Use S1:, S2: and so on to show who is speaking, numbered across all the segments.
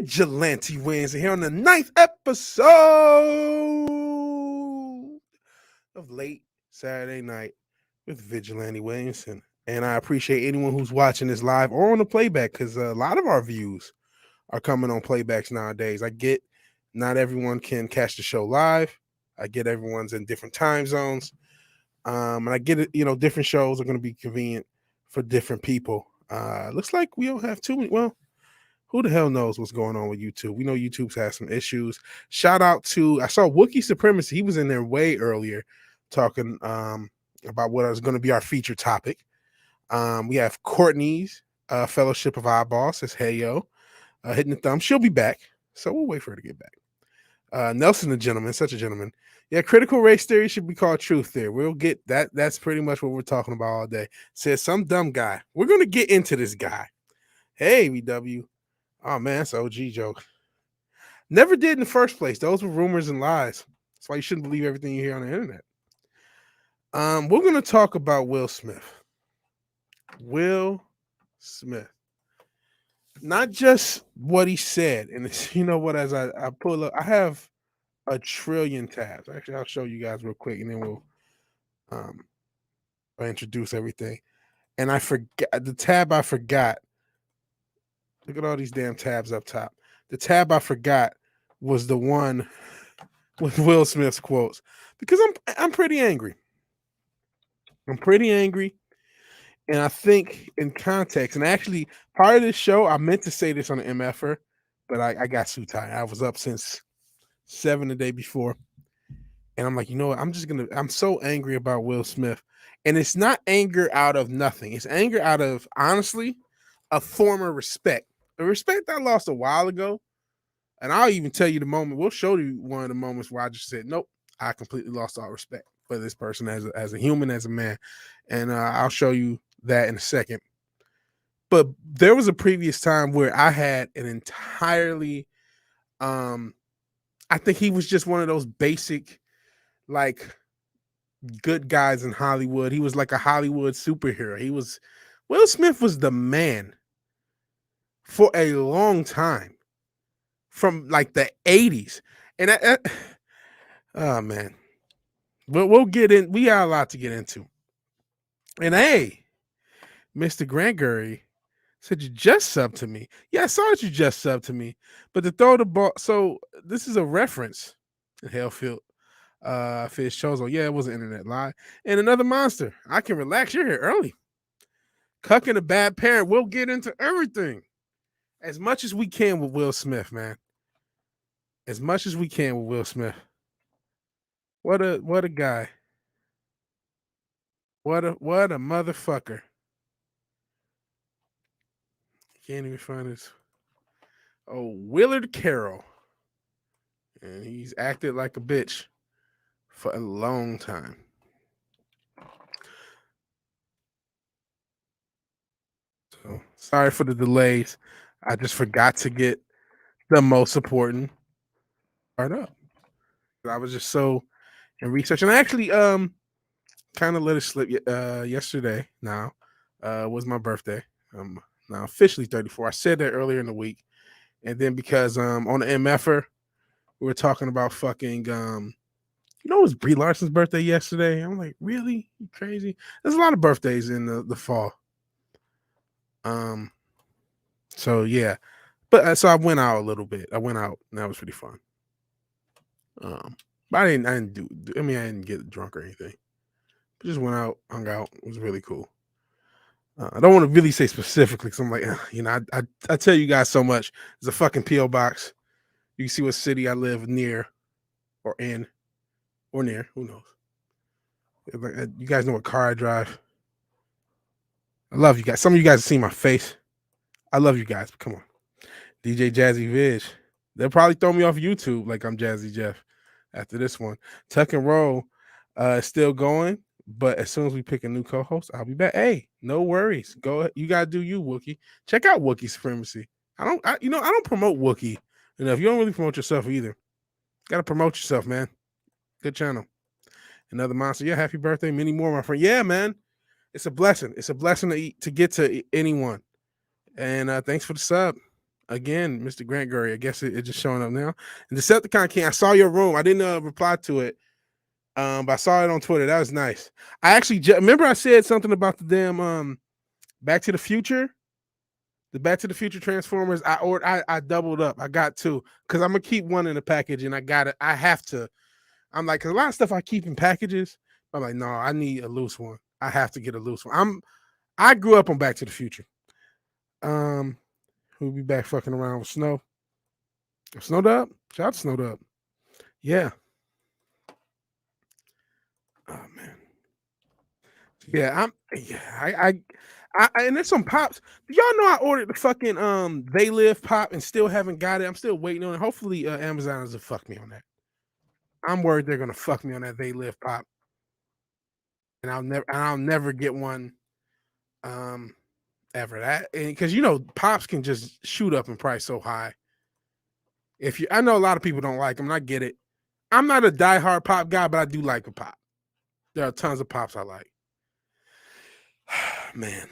S1: Vigilante Williamson here on the 9th episode of Late Saturday Night with Vigilante Williamson. And I appreciate anyone who's watching this live or on the playback, because a lot of our views are coming on playbacks nowadays. I get not everyone can catch the show live. I get everyone's in different time zones. And I get it, different shows are going to be convenient for different people. Looks like we don't have too many. Well, who the hell knows what's going on with YouTube? We know YouTube's had some issues. Shout out to, I saw Wookiee Supremacy. He was in there way earlier talking about what is going to be our feature topic. We have Courtney's Fellowship of Eyeballs says, hey, yo, hitting the thumb. She'll be back, so we'll wait for her to get back. Nelson, the gentleman, such a gentleman. Yeah, critical race theory should be called truth theory. We'll get that. That's pretty much what we're talking about all day. Says some dumb guy. We're going to get into this guy. Hey, VW. Oh, man, that's an OG joke. Never did in the first place. Those were rumors and lies. That's why you shouldn't believe everything you hear on the internet. We're going to talk about Will Smith. Will Smith. Not just what he said. And it's, you know what, as I pull up, I have a trillion tabs. Actually, I'll show you guys real quick, and then we'll introduce everything. And I forgot the tab I forgot. Look at all these damn tabs up top. The tab I forgot was the one with Will Smith's quotes, because I'm pretty angry. I'm pretty angry. And I think in context, and actually part of this show, I meant to say this on the MFer, but I got too tired. I was up since 7 the day before. And I'm like, you know what? I'm so angry about Will Smith. And it's not anger out of nothing. It's anger out of, honestly, a former respect. The respect I lost a while ago. And I'll even tell you the moment. We'll show you one of the moments where I just said, nope, I completely lost all respect for this person as a human, as a man. And I'll show you that in a second. But there was a previous time where I had an entirely, I think he was just one of those basic, like, good guys in Hollywood. He was like a Hollywood superhero. Will Smith was the man for a long time, from like the 80s. And oh man, but we'll get in. We got a lot to get into. And hey, Mr. Gregory said you just subbed to me. Yeah, I saw that you just subbed to me. But to throw the ball, so this is a reference in Hellfield. Fish Chozo. Yeah, it was an internet lie. And another monster. I can relax. You're here early. Cucking a bad parent. We'll get into everything as much as we can with Will Smith, man. As much as we can with Will Smith. What a guy. What a motherfucker. Can't even find his. Oh, Willard Carroll. And he's acted like a bitch for a long time. So sorry for the delays. I just forgot to get the most important part up. I was just so in research, and I actually kind of let it slip yesterday. Now was my birthday. I'm now officially 34. I said that earlier in the week, and then because on the MFer we were talking about fucking it was Brie Larson's birthday yesterday. I'm like, really? You crazy? There's a lot of birthdays in the fall. So yeah, but so I went out a little bit. I went out, and that was pretty fun. But I didn't get drunk or anything. I just went out, hung out. It was really cool. I don't want to really say specifically, because I'm like, I tell you guys so much. There's a fucking P.O. box. You can see what city I live near, or in, or near. Who knows? You guys know what car I drive. I love you guys. Some of you guys have seen my face. I love you guys. But come on. DJ Jazzy Vig. They'll probably throw me off YouTube like I'm Jazzy Jeff after this one. Tuck and Roll is still going, but as soon as we pick a new co-host, I'll be back. Hey, no worries. Go ahead. You gotta do you, Wookiee. Check out Wookiee Supremacy. I don't promote Wookiee enough. You don't really promote yourself either. Gotta promote yourself, man. Good channel. Another monster. Yeah, happy birthday. Many more, my friend. Yeah, man. It's a blessing. It's a blessing to get to anyone. And thanks for the sub. again, Mr. Grant Gurry. I guess it's just showing up now. And Decepticon King, I saw your room. I didn't reply to it, but I saw it on Twitter. That was nice. I actually remember I said something about the damn Back to the Future. The Back to the Future Transformers. I doubled up. I got two because I'm gonna keep one in the package, and I got it. I have to. I'm like, cause a lot of stuff I keep in packages. I'm like, no, I need a loose one. I have to get a loose one. I grew up on Back to the Future. We'll be back fucking around with Snow. Snowed up. Shout out to Snowed up. Yeah. Oh man. Yeah, and there's some pops. Do y'all know I ordered the fucking They Live pop and still haven't got it? I'm still waiting on it. Hopefully, Amazon doesn't fuck me on that. I'm worried they're gonna fuck me on that They Live pop, and I'll never get one, ever. That because pops can just shoot up in price so high. I know a lot of people don't like them, and I get it. I'm not a diehard pop guy, but I do like a pop. There are tons of pops I like. Man.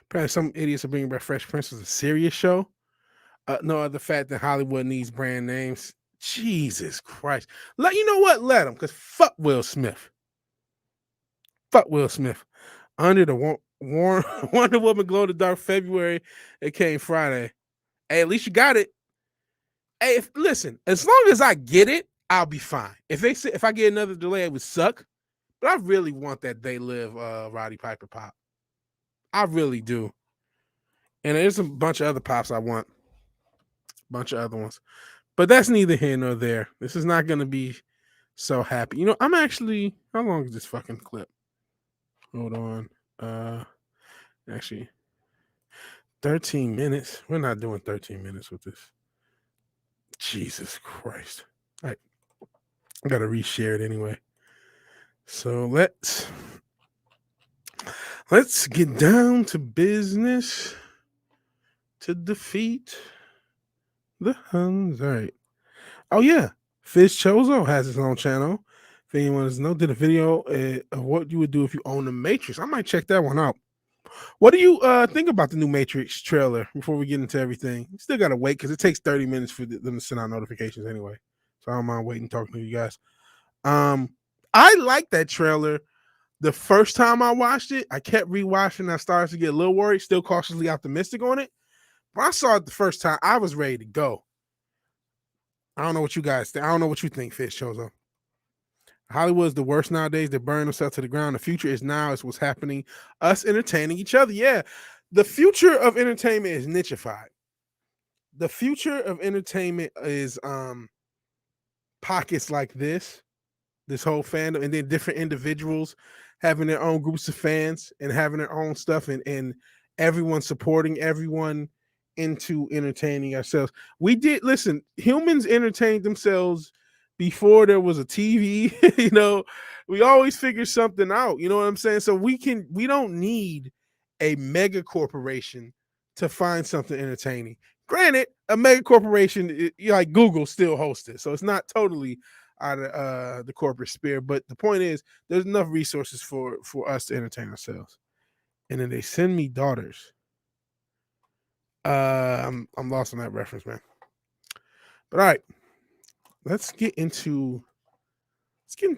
S1: Probably some idiots are bringing back Fresh Prince as a serious show. No other fact than Hollywood needs brand names. Jesus Christ. You know what? Let them, because fuck Will Smith. Fuck Will Smith. Under the Wonder Woman Glow in the Dark February, it came Friday. Hey, at least you got it. Hey, listen, as long as I get it, I'll be fine. If I get another delay, it would suck. But I really want that They Live Roddy Piper pop. I really do. And there's a bunch of other pops I want. A bunch of other ones. But that's neither here nor there. This is not going to be so happy. I'm actually... How long is this fucking clip? Hold on. Actually, 13 minutes. We're not doing 13 minutes with this. Jesus Christ. All right. I got to reshare it anyway. So let's get down to business to defeat the Huns. All right. Oh, yeah. Fizz Chozo has his own channel. If anyone doesn't know, did a video of what you would do if you own the Matrix. I might check that one out. What do you think about the new Matrix trailer before we get into everything? You still got to wait because it takes 30 minutes for them to send out notifications anyway. So I don't mind waiting talking to you guys. I like that trailer. The first time I watched it, I kept rewatching. I started to get a little worried, still cautiously optimistic on it. When I saw it the first time, I was ready to go. I don't know what you guys think. I don't know what you think, Fizz Chozo. Hollywood's the worst nowadays. They burn themselves to the ground. The future is now. It's what's happening. Us entertaining each other. Yeah. The future of entertainment is nichified. The future of entertainment is pockets like this whole fandom, and then different individuals having their own groups of fans and having their own stuff, and everyone supporting everyone into entertaining ourselves. Humans entertained themselves before there was a TV. We always figure something out. You know what I'm saying? So we don't need a mega corporation to find something entertaining. Granted, a mega corporation like Google still hosts it, so it's not totally out of the corporate sphere. But the point is, there's enough resources for us to entertain ourselves. And then they send me daughters. I'm lost on that reference, man. But all right, let's get into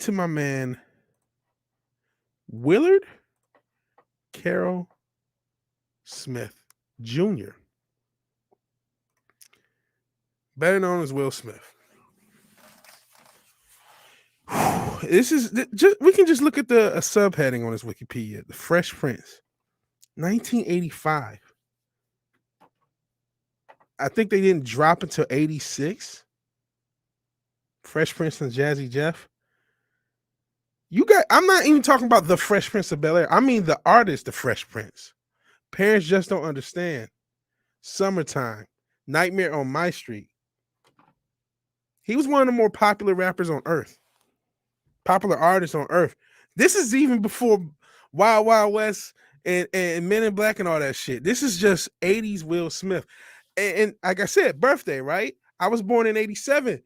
S1: my man Willard Carroll Smith Jr., better known as Will Smith. We can just look at the subheading on his Wikipedia. The Fresh Prince, 1985. I think they didn't drop until 86. Fresh Prince and Jazzy Jeff. I'm not even talking about the Fresh Prince of Bel-Air. I mean the artist, the Fresh Prince. Parents just don't understand. Summertime. Nightmare on My Street. He was one of the more popular rappers on earth. Popular artists on earth. This is even before Wild Wild West and Men in Black and all that shit. This is just 80s Will Smith. And like I said, birthday, right? I was born in 87.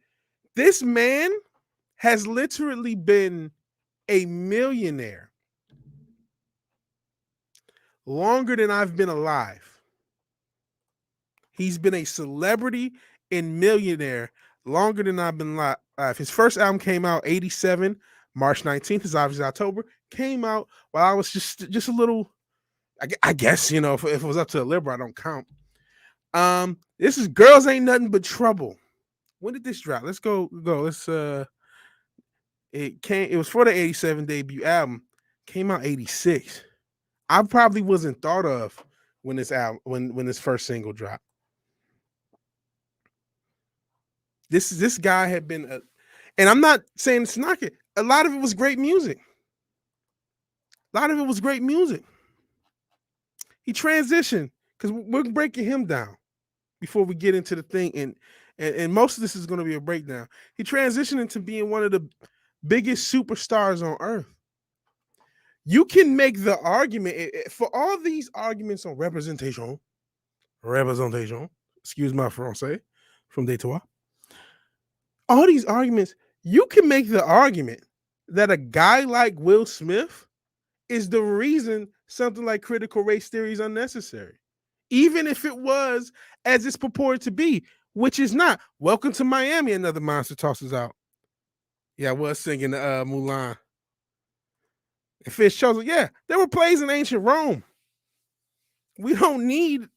S1: This man has literally been a millionaire longer than I've been alive. He's been a celebrity and millionaire longer than I've been alive. His first album came out 87, March 19th is obviously October. Came out while I was just a little, I guess, if it was up to a liberal, I don't count. This is Girls Ain't Nothing But Trouble. When did this drop? Let's go. Let's it was for the 87 debut album. Came out 86. I probably wasn't thought of when this album when this first single dropped. This guy had been and I'm not saying it's not it. A lot of it was great music. He transitioned because we're breaking him down before we get into the thing, and most of this is going to be a breakdown. He transitioned into being one of the biggest superstars on earth. You can make the argument for all these arguments on representation. Excuse my français from Detroit. All these arguments, you can make the argument that a guy like Will Smith is the reason something like critical race theory is unnecessary, even if it was as it's purported to be, which is not. Welcome to Miami, another monster tosses out. Yeah, I was singing Mulan. And Fish chose, yeah, there were plays in ancient Rome. We don't need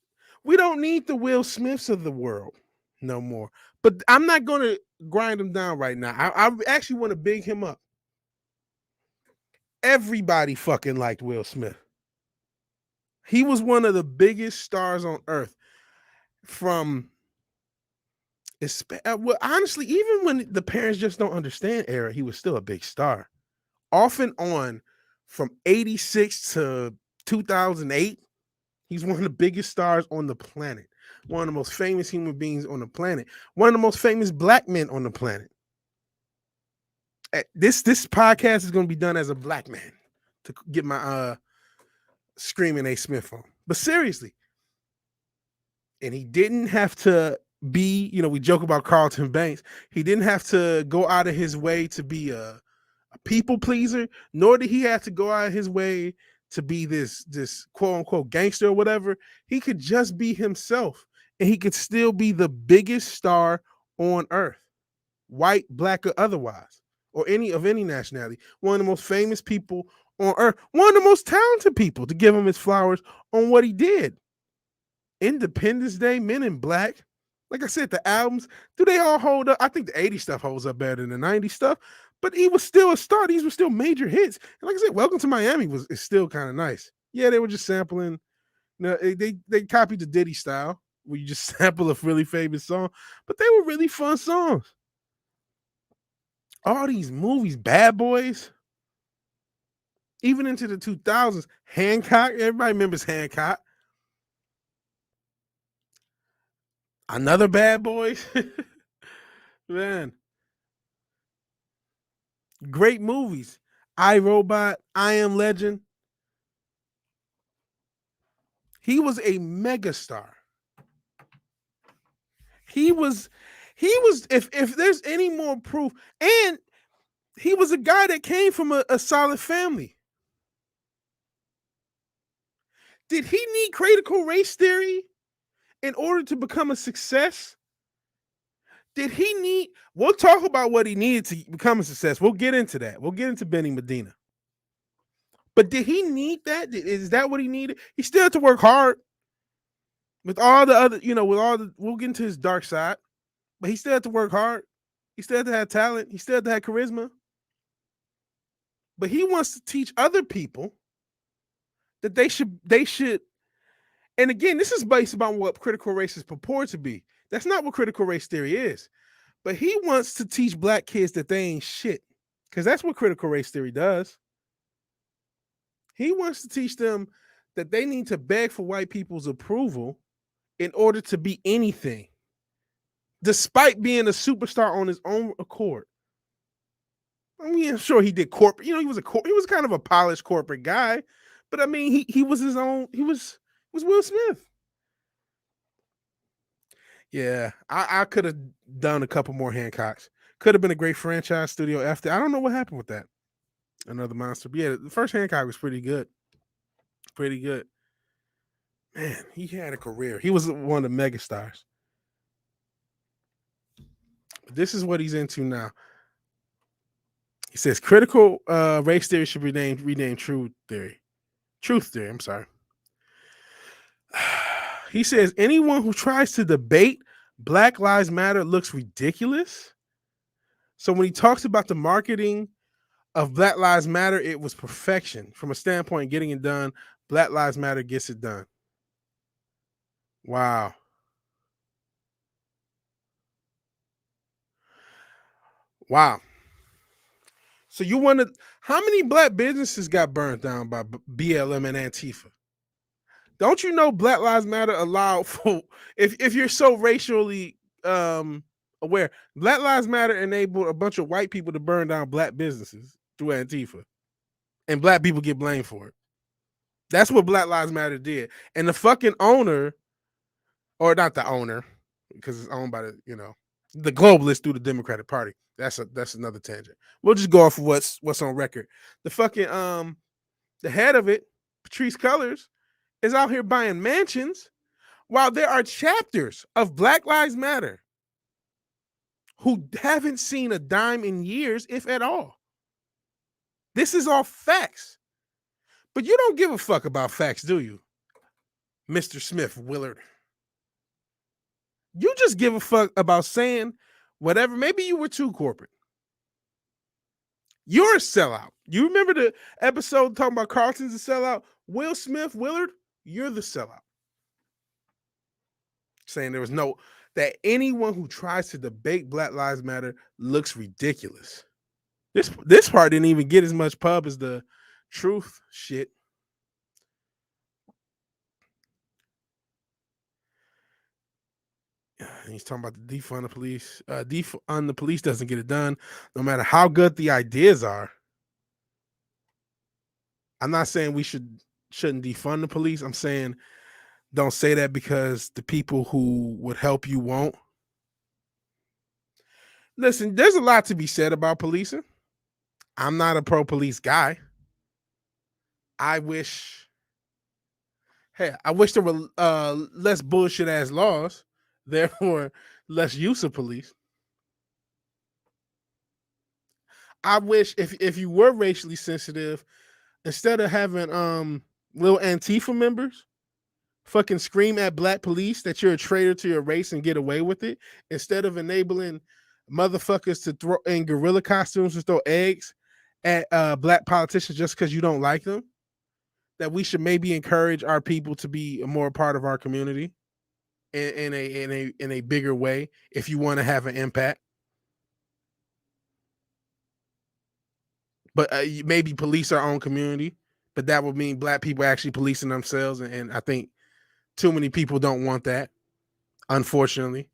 S1: the Will Smiths of the world no more. But I'm not going to grind him down right now. I actually want to big him up. Everybody fucking liked Will Smith. He was one of the biggest stars on earth. From well, honestly, even when the parents just don't understand era, he was still a big star. Off and on from 86 to 2008, he's one of the biggest stars on the planet. One of the most famous human beings on the planet. One of the most famous black men on the planet. This podcast is going to be done as a black man to get my Screaming A. Smith on. But seriously, and he didn't have to be, we joke about Carlton Banks. He didn't have to go out of his way to be a people pleaser, nor did he have to go out of his way to be this quote unquote gangster or whatever. He could just be himself, and he could still be the biggest star on earth, white, black, or otherwise, or any nationality. One of the most famous people on earth, one of the most talented people, to give him his flowers on what he did. Independence Day, Men in Black. Like I said, the albums, do they all hold up? I think the 80s stuff holds up better than the 90s stuff, but he was still a star. These were still major hits. And like I said, Welcome to Miami is still kind of nice. Yeah, they were just sampling. They copied the Diddy style, where you just sample a really famous song, but they were really fun songs. All these movies, Bad Boys, even into the 2000s, Hancock, everybody remembers Hancock. Another Bad Boys. Man. Great movies. I, Robot, I Am Legend. He was a megastar. He was if there's any more proof, and he was a guy that came from a solid family. Did he need critical race theory in order to become a success? Did he need? We'll talk about what he needed to become a success. We'll get into that. We'll get into Benny Medina. But did he need that? Is that what he needed? He still had to work hard with all the other, we'll get into his dark side, but he still had to work hard. He still had to have talent. He still had to have charisma. But he wants to teach other people that they should. And again, this is based upon what critical race is purported to be. That's not what critical race theory is. But he wants to teach black kids that they ain't shit, because that's what critical race theory does. He wants to teach them that they need to beg for white people's approval in order to be anything, despite being a superstar on his own accord. I mean, sure, he did corporate. He was kind of a polished corporate guy, but I mean, he was his own. He was Will Smith. Yeah, I could have done a couple more Hancocks. Could have been a great franchise studio after. I don't know what happened with that. Another monster. But yeah, the first Hancock was pretty good. Pretty good. Man, he had a career. He was one of the megastars. But this is what he's into now. He says critical race theory should be renamed truth theory. Truth theory, I'm sorry. He says anyone who tries to debate Black Lives Matter looks ridiculous. So when he talks about the marketing of Black Lives Matter, it was perfection. From a standpoint, getting it done, Black Lives Matter gets it done. Wow. Wow. So you want to, how many black businesses got burned down by BLM and Antifa? Don't you know Black Lives Matter allowed for, if you're so racially aware, Black Lives Matter enabled a bunch of white people to burn down black businesses through Antifa. And black people get blamed for it. That's what Black Lives Matter did. And the fucking owner, or not the owner, because it's owned by the globalists through the Democratic Party. That's another tangent. We'll just go off of what's on record. The fucking the head of it, Patrice Cullors, is out here buying mansions while there are chapters of Black Lives Matter who haven't seen a dime in years, if at all. This is all facts. But you don't give a fuck about facts, do you, Mr. Smith Willard? You just give a fuck about saying whatever. Maybe you were too corporate. You're a sellout. You remember the episode talking about Carlton's a sellout? Will Smith Willard, you're the sellout. Saying there was that anyone who tries to debate Black Lives Matter looks ridiculous. This part didn't even get as much pub as the truth shit. He's talking about the defund the police. Defund the police doesn't get it done, no matter how good the ideas are. I'm not saying we shouldn't defund the police. I'm saying don't say that because the people who would help you won't. Listen, there's a lot to be said about policing. I'm not a pro-police guy. I wish there were less bullshit ass laws, therefore less use of police. I wish if you were racially sensitive, instead of having little Antifa members fucking scream at black police that you're a traitor to your race and get away with it, instead of enabling motherfuckers to throw in gorilla costumes and throw eggs at black politicians just because you don't like them, that we should maybe encourage our people to be a more part of our community in a bigger way if you want to have an impact. But maybe police our own community, but that would mean black people actually policing themselves, and I think too many people don't want that, unfortunately.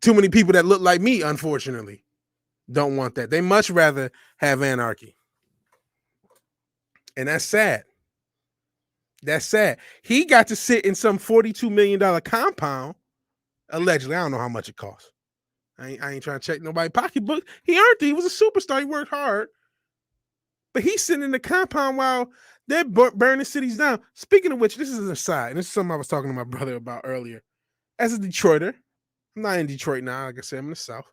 S1: Too many people that look like me, unfortunately, don't want that. They much rather have anarchy. And that's sad. That's sad. He got to sit in some $42 million compound, allegedly. I don't know how much it costs. I ain't trying to check nobody's pocketbook. He earned it. He was a superstar. He worked hard. But he's sitting in the compound while they're burning cities down. Speaking of which, this is an aside. And this is something I was talking to my brother about earlier. As a Detroiter, I'm not in Detroit now. Like I said, I'm in the South,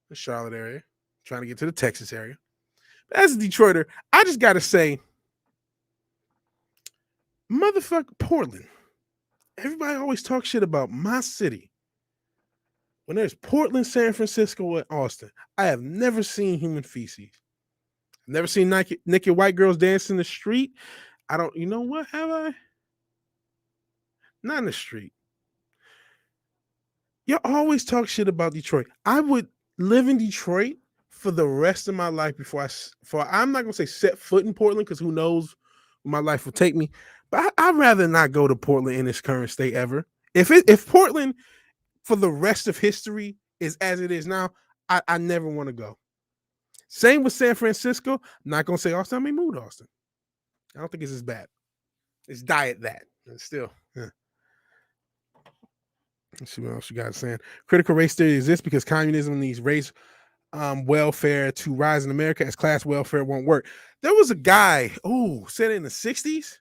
S1: the Charlotte area, trying to get to the Texas area. But as a Detroiter, I just got to say, motherfucker, Portland. Everybody always talks shit about my city. When there's Portland, San Francisco, and Austin, I have never seen human feces. I've never seen naked white girls dance in the street. You know what, have I? Not in the street. You always talk shit about Detroit. I would live in Detroit for the rest of my life I'm not going to say set foot in Portland because who knows where my life will take me. But I'd rather not go to Portland in its current state ever. If Portland for the rest of history is as it is now, I never want to go. Same with San Francisco. I'm not going to say Austin. I may move to Austin. I don't think it's as bad. It's diet that. And still. Yeah. Let's see what else you guys saying. Critical race theory exists because communism needs race welfare to rise in America as class welfare won't work. There was a guy, said in the 60s.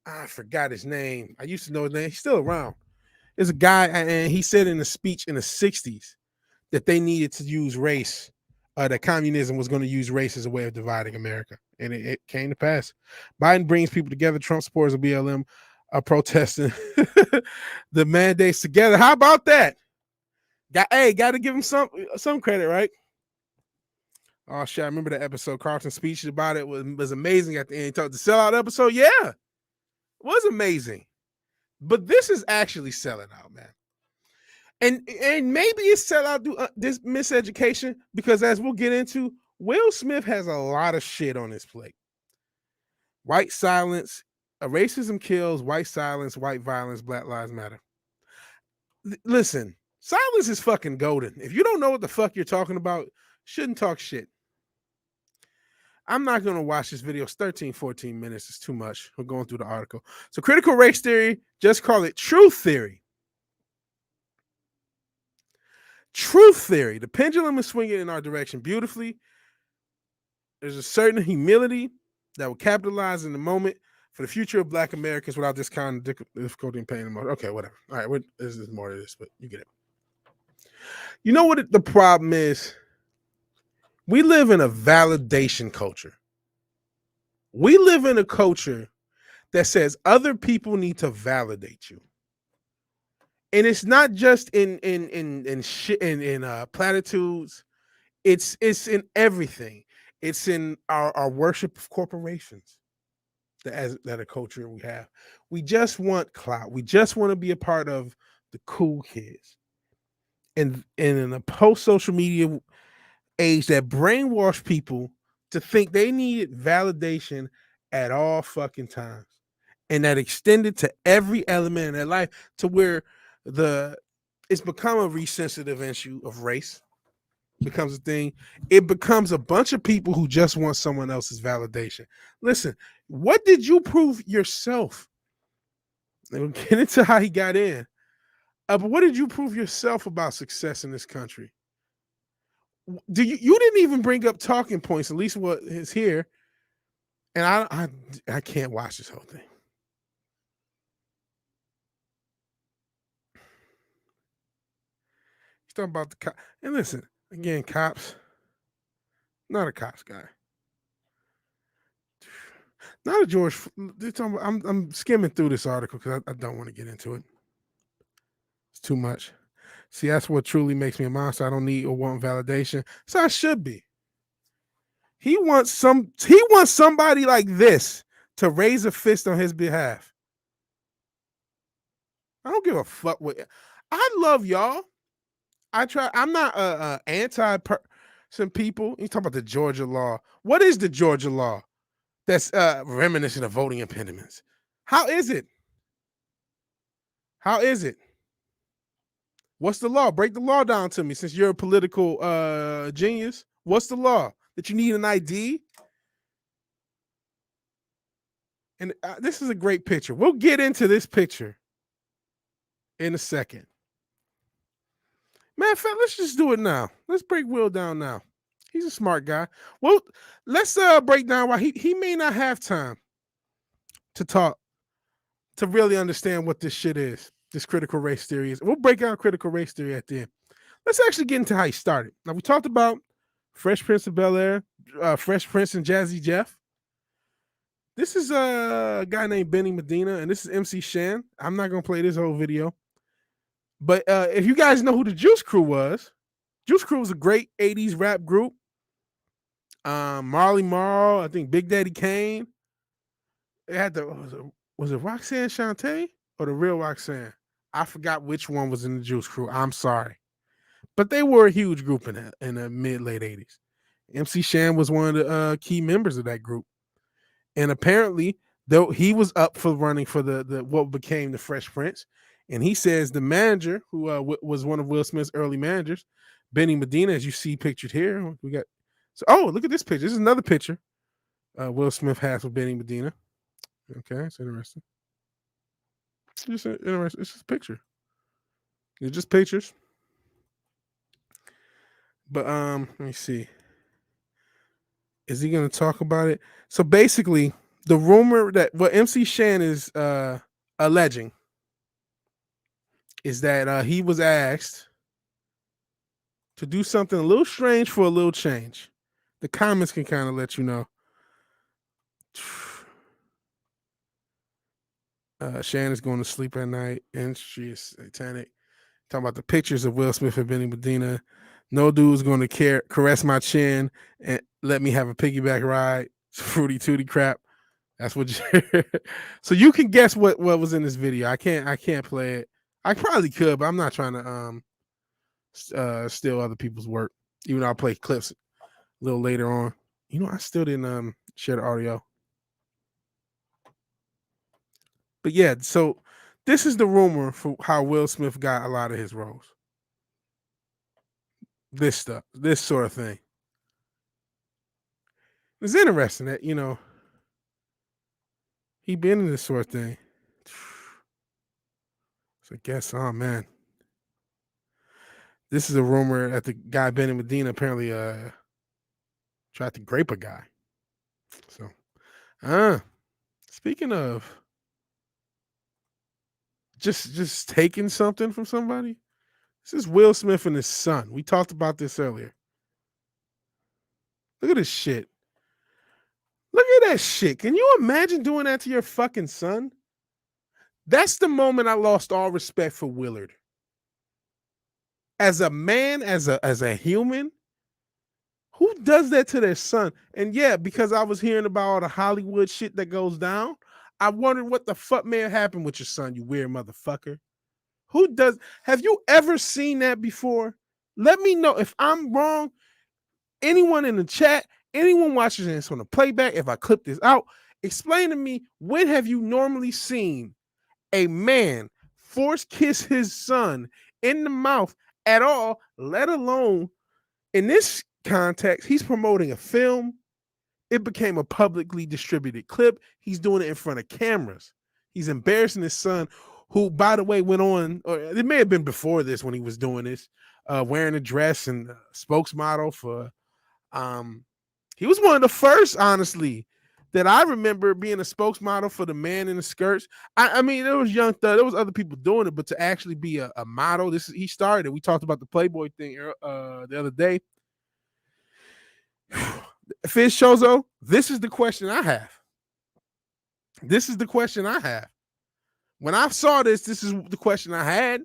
S1: I forgot his name. I used to know his name. He's still around. There's a guy, and he said in a speech in the 60s that they needed to use race, that communism was going to use race as a way of dividing America. And it came to pass. Biden brings people together. Trump supporters of BLM are protesting the mandates together. How about that? Got to give him some credit, right? Oh shit! I remember that episode. Carlton's speech about it was amazing at the end. He talked the sellout episode. Yeah, it was amazing. But this is actually selling out, man. And maybe it's sellout due this miseducation, because as we'll get into, Will Smith has a lot of shit on his plate. White silence, racism kills, white silence, white violence, Black Lives Matter. Listen, silence is fucking golden. If you don't know what the fuck you're talking about, shouldn't talk shit. I'm not going to watch this video. It's 13, 14 minutes. It's too much. We're going through the article. So critical race theory, just call it truth theory. Truth theory. The pendulum is swinging in our direction beautifully. There's a certain humility that will capitalize in the moment for the future of Black Americans without this kind of difficulty and pain and more. Okay, whatever. All right, this is more to this, but you get it. You know what the problem is? We live in a validation culture. We live in a culture that says other people need to validate you. And it's not just in platitudes. It's in everything. It's in our worship of corporations. That a culture we have. We just want clout. We just want to be a part of the cool kids. And in a post-social media age that brainwash people to think they need validation at all fucking times, and that extended to every element in their life, to where it's become a resensitive issue of race becomes a thing. It becomes a bunch of people who just want someone else's validation. Listen, what did you prove yourself? And we'll get into how he got in. But what did you prove yourself about success in this country? You didn't even bring up talking points, at least what is here. And I can't watch this whole thing. He's talking about the cop. And listen, again, cops, not a cops guy. Not a George. I'm skimming through this article because I don't want to get into it. It's too much. See, that's what truly makes me a monster. I don't need or want validation. So I should be. He wants somebody like this to raise a fist on his behalf. I don't give a fuck what. I love y'all. I'm not anti some people. You talk about the Georgia law. What is the Georgia law? That's reminiscent of voting impediments. How is it? How is it? What's the law? Break the law down to me, since you're a political genius. What's the law? That you need an ID? And this is a great picture. We'll get into this picture in a second. Man, let's just do it now. Let's break Will down now. He's a smart guy. Well, let's break down why he may not have time to talk, to really understand what this shit is, this critical race theory is. We'll break down critical race theory at the end. Let's actually get into how he started. Now, we talked about Fresh Prince of Bel-Air, Fresh Prince and Jazzy Jeff. This is a guy named Benny Medina, and this is MC Shan. I'm not going to play this whole video. But if you guys know who the Juice Crew was a great 80s rap group. Marley Marl, I think Big Daddy Kane. They had was it Roxanne Shante or the real Roxanne? I forgot which one was in the Juice Crew. I'm sorry. But they were a huge group in the mid-late 80s. MC Shan was one of the key members of that group. And apparently, though, he was up for running for the what became the Fresh Prince. And he says the manager, who was one of Will Smith's early managers, Benny Medina, as you see pictured here. We got look at this picture. This is another picture Will Smith has with Benny Medina. Okay, it's interesting. It's interesting. It's just a picture. It's just pictures. But let me see. Is he going to talk about it? So basically, The rumor that what MC Shan is alleging is that he was asked to do something a little strange for a little change. The comments can kind of let you know. Shan is going to sleep at night, and she is satanic. Talking about the pictures of Will Smith and Benny Medina. No dude's going to caress my chin and let me have a piggyback ride. It's fruity tooty crap. That's what. So you can guess what was in this video. I can't play it. I probably could, but I'm not trying to steal other people's work. Even though I'll play clips a little later on. You know, I still didn't share the audio. But yeah, so this is the rumor for how Will Smith got a lot of his roles. This stuff, this sort of thing. It's interesting that, you know, he been in this sort of thing. So I guess, oh man. This is a rumor that the guy Benny Medina apparently tried to grape a guy. So speaking of just taking something from somebody, this is Will Smith and his son. We talked about this earlier. Look at this shit. Look at that shit. Can you imagine doing that to your fucking son? That's the moment I lost all respect for Willard. As a man, as a human, who does that to their son? And yeah, because I was hearing about all the Hollywood shit that goes down, I wondered what the fuck may have happened with your son, you weird motherfucker. Who does? Have you ever seen that before? Let me know if I'm wrong. Anyone in the chat, anyone watching this on the playback, if I clip this out, explain to me, when have you normally seen a man force kiss his son in the mouth at all, let alone in this context, he's promoting a film. It became a publicly distributed clip. He's doing it in front of cameras. He's embarrassing his son, who, by the way, went on, or it may have been before this when he was doing this, wearing a dress and spokesmodel for, he was one of the first, honestly, that I remember being a spokesmodel for the man in the skirts. I mean, there was Young Thug, there was other people doing it, but to actually be a model, he started. We talked about the Playboy thing the other day. Fizz Chozo, this is the question I have. This is the question I have. When I saw this is the question I had.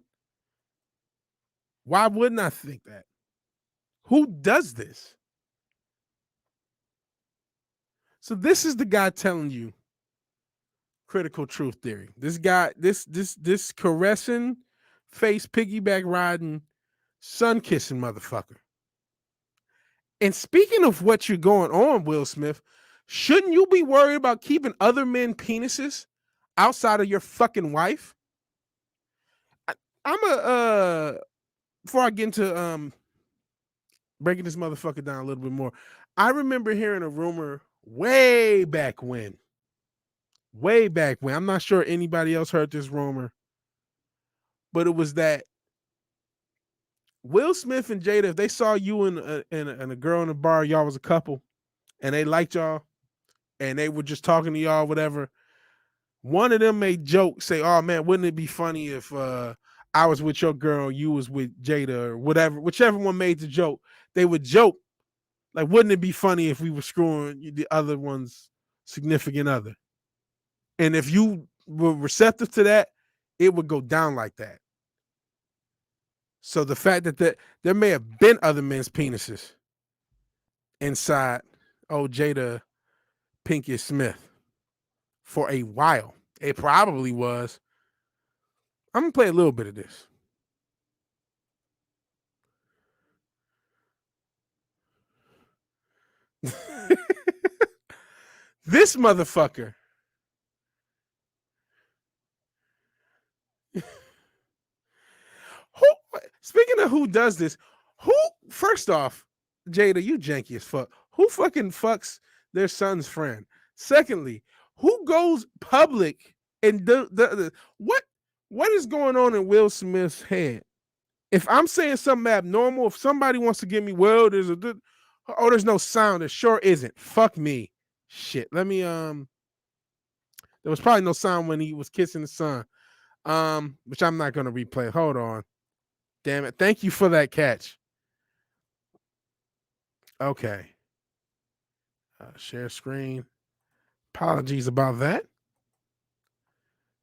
S1: Why wouldn't I think that? Who does this? So this is the guy telling you critical truth theory. This guy, this caressing, face piggyback riding, sun kissing motherfucker. And speaking of what you're going on, Will Smith, shouldn't you be worried about keeping other men's penises outside of your fucking wife? Before I get into breaking this motherfucker down a little bit more, I remember hearing a rumor way back when. I'm not sure anybody else heard this rumor, but it was that Will Smith and Jada, if they saw you and a girl in a bar, y'all was a couple, and they liked y'all, and they were just talking to y'all, whatever, one of them may joke, say, "Oh man, wouldn't it be funny if I was with your girl, you was with Jada," or whatever, whichever one made the joke. They would joke, like, "Wouldn't it be funny if we were screwing the other one's significant other?" And if you were receptive to that, it would go down like that. So the fact that there may have been other men's penises inside Jada Pinkett Smith for a while. It probably was. I'm going to play a little bit of this. This motherfucker. Speaking of who does this, first off, Jada, you janky as fuck. Who fucking fucks their son's friend? Secondly, who goes public and what is going on in Will Smith's head? If I'm saying something abnormal, if somebody wants to give me, well, there's no sound, there sure isn't. Fuck me. Shit. Let me There was probably no sound when he was kissing the son. Which I'm not gonna replay. Hold on. Damn it. Thank you for that catch. Okay. Share screen. Apologies about that.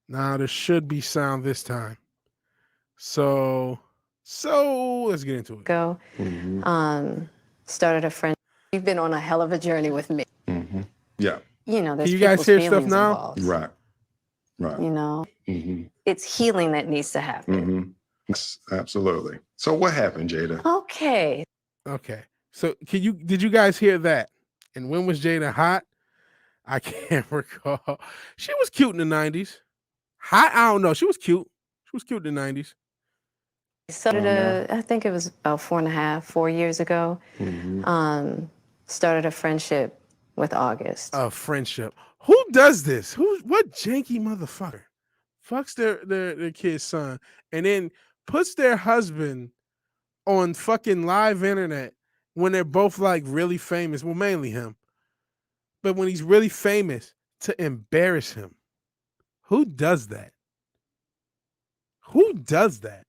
S1: Now there should be sound this time. So let's get into it.
S2: Go. Started a friend. You've been on a hell of a journey with me.
S3: Yeah.
S2: You know, there's
S1: Can you guys
S2: people's
S1: hear stuff
S2: feelings
S1: now?
S2: involved.
S3: Right.
S2: You know, it's healing that needs to happen.
S3: Yes, absolutely. So what happened, Jada?
S2: Okay.
S1: So did you guys hear that? And when was Jada hot? I can't recall. She was cute in the 90s. Hot? I don't know. She was cute. She was cute in the 90s.
S2: Started I think it was about 4 years ago. Started a friendship with August.
S1: A friendship. Who does this? What janky motherfucker fucks their kid's son and then puts their husband on fucking live internet when they're both like really famous? Well, mainly him. But when he's really famous, to embarrass him. Who does that? Who does that?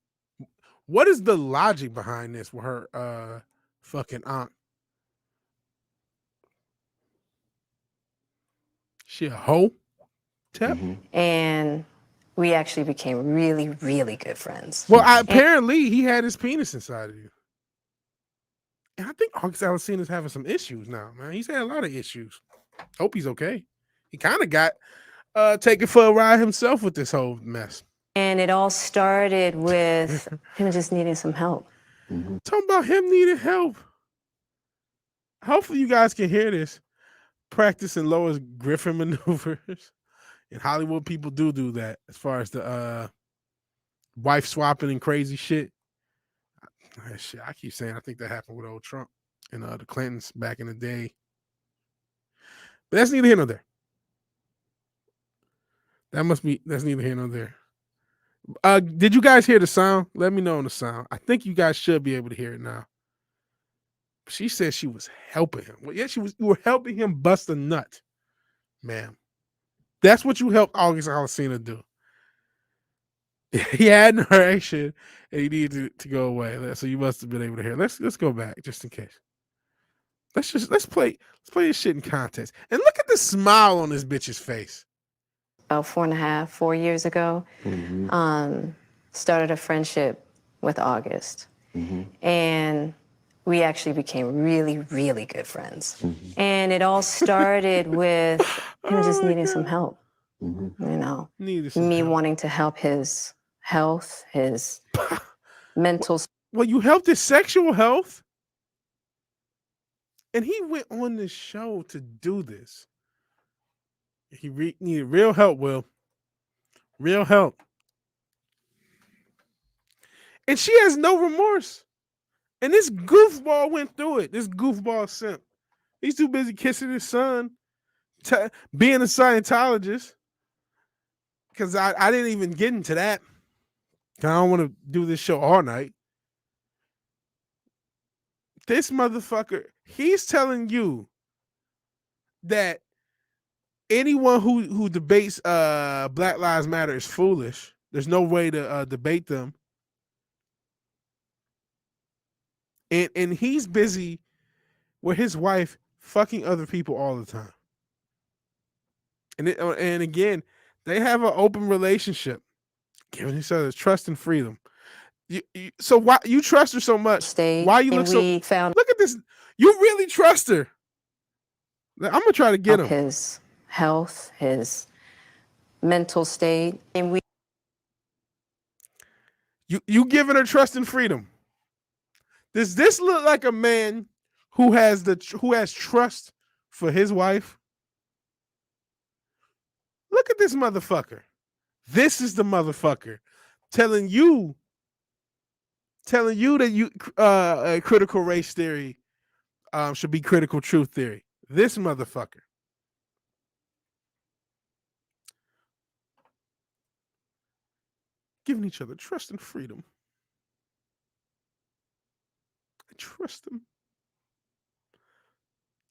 S1: What is the logic behind this with her fucking aunt? She a hoe? Tep?
S2: And we actually became really, really good friends.
S1: Well, apparently he had his penis inside of you. And I think August Alsina's having some issues now, man. He's had a lot of issues. Hope he's okay. He kind of got taken for a ride himself with this whole mess.
S2: And it all started with him just needing some help.
S1: Talking about him needing help. Hopefully you guys can hear this. Practicing Lois Griffin maneuvers. In Hollywood, people do that as far as the wife swapping and crazy shit. Shit, I keep saying I think that happened with old Trump and the Clintons back in the day. But that's neither here nor there. That's neither here nor there. Did you guys hear the sound? Let me know on the sound. I think you guys should be able to hear it now. She said she was helping him. Well, yeah, you were helping him bust a nut, ma'am. That's what you helped August Alsina do. He had an erection and he needed to go away. So you must have been able to hear. Let's go back just in case. Let's play this shit in context. And look at the smile on this bitch's face.
S2: About 4 years ago, started a friendship with August. And we actually became really, really good friends. And it all started with him just needing some help. You know, me wanting to help his health, his mental.
S1: Well, you helped his sexual health. And he went on this show to do this. He needed real help, Will. Real help. And she has no remorse. And this goofball went through it. This goofball simp. He's too busy kissing his son, being a Scientologist. Because I didn't even get into that. I don't want to do this show all night. This motherfucker, he's telling you that anyone who debates Black Lives Matter is foolish. There's no way to debate them. And he's busy with his wife fucking other people all the time. And again, they have an open relationship, giving each other trust and freedom. So why you trust her so much? Why you look so? Look at this. You really trust her. I'm gonna try to get him.
S2: His health, his mental state, and
S1: you giving her trust and freedom. Does this look like a man who has trust for his wife? Look at this motherfucker. This is the motherfucker telling you that critical race theory should be critical truth theory. This motherfucker. Giving each other trust and freedom. I trust them.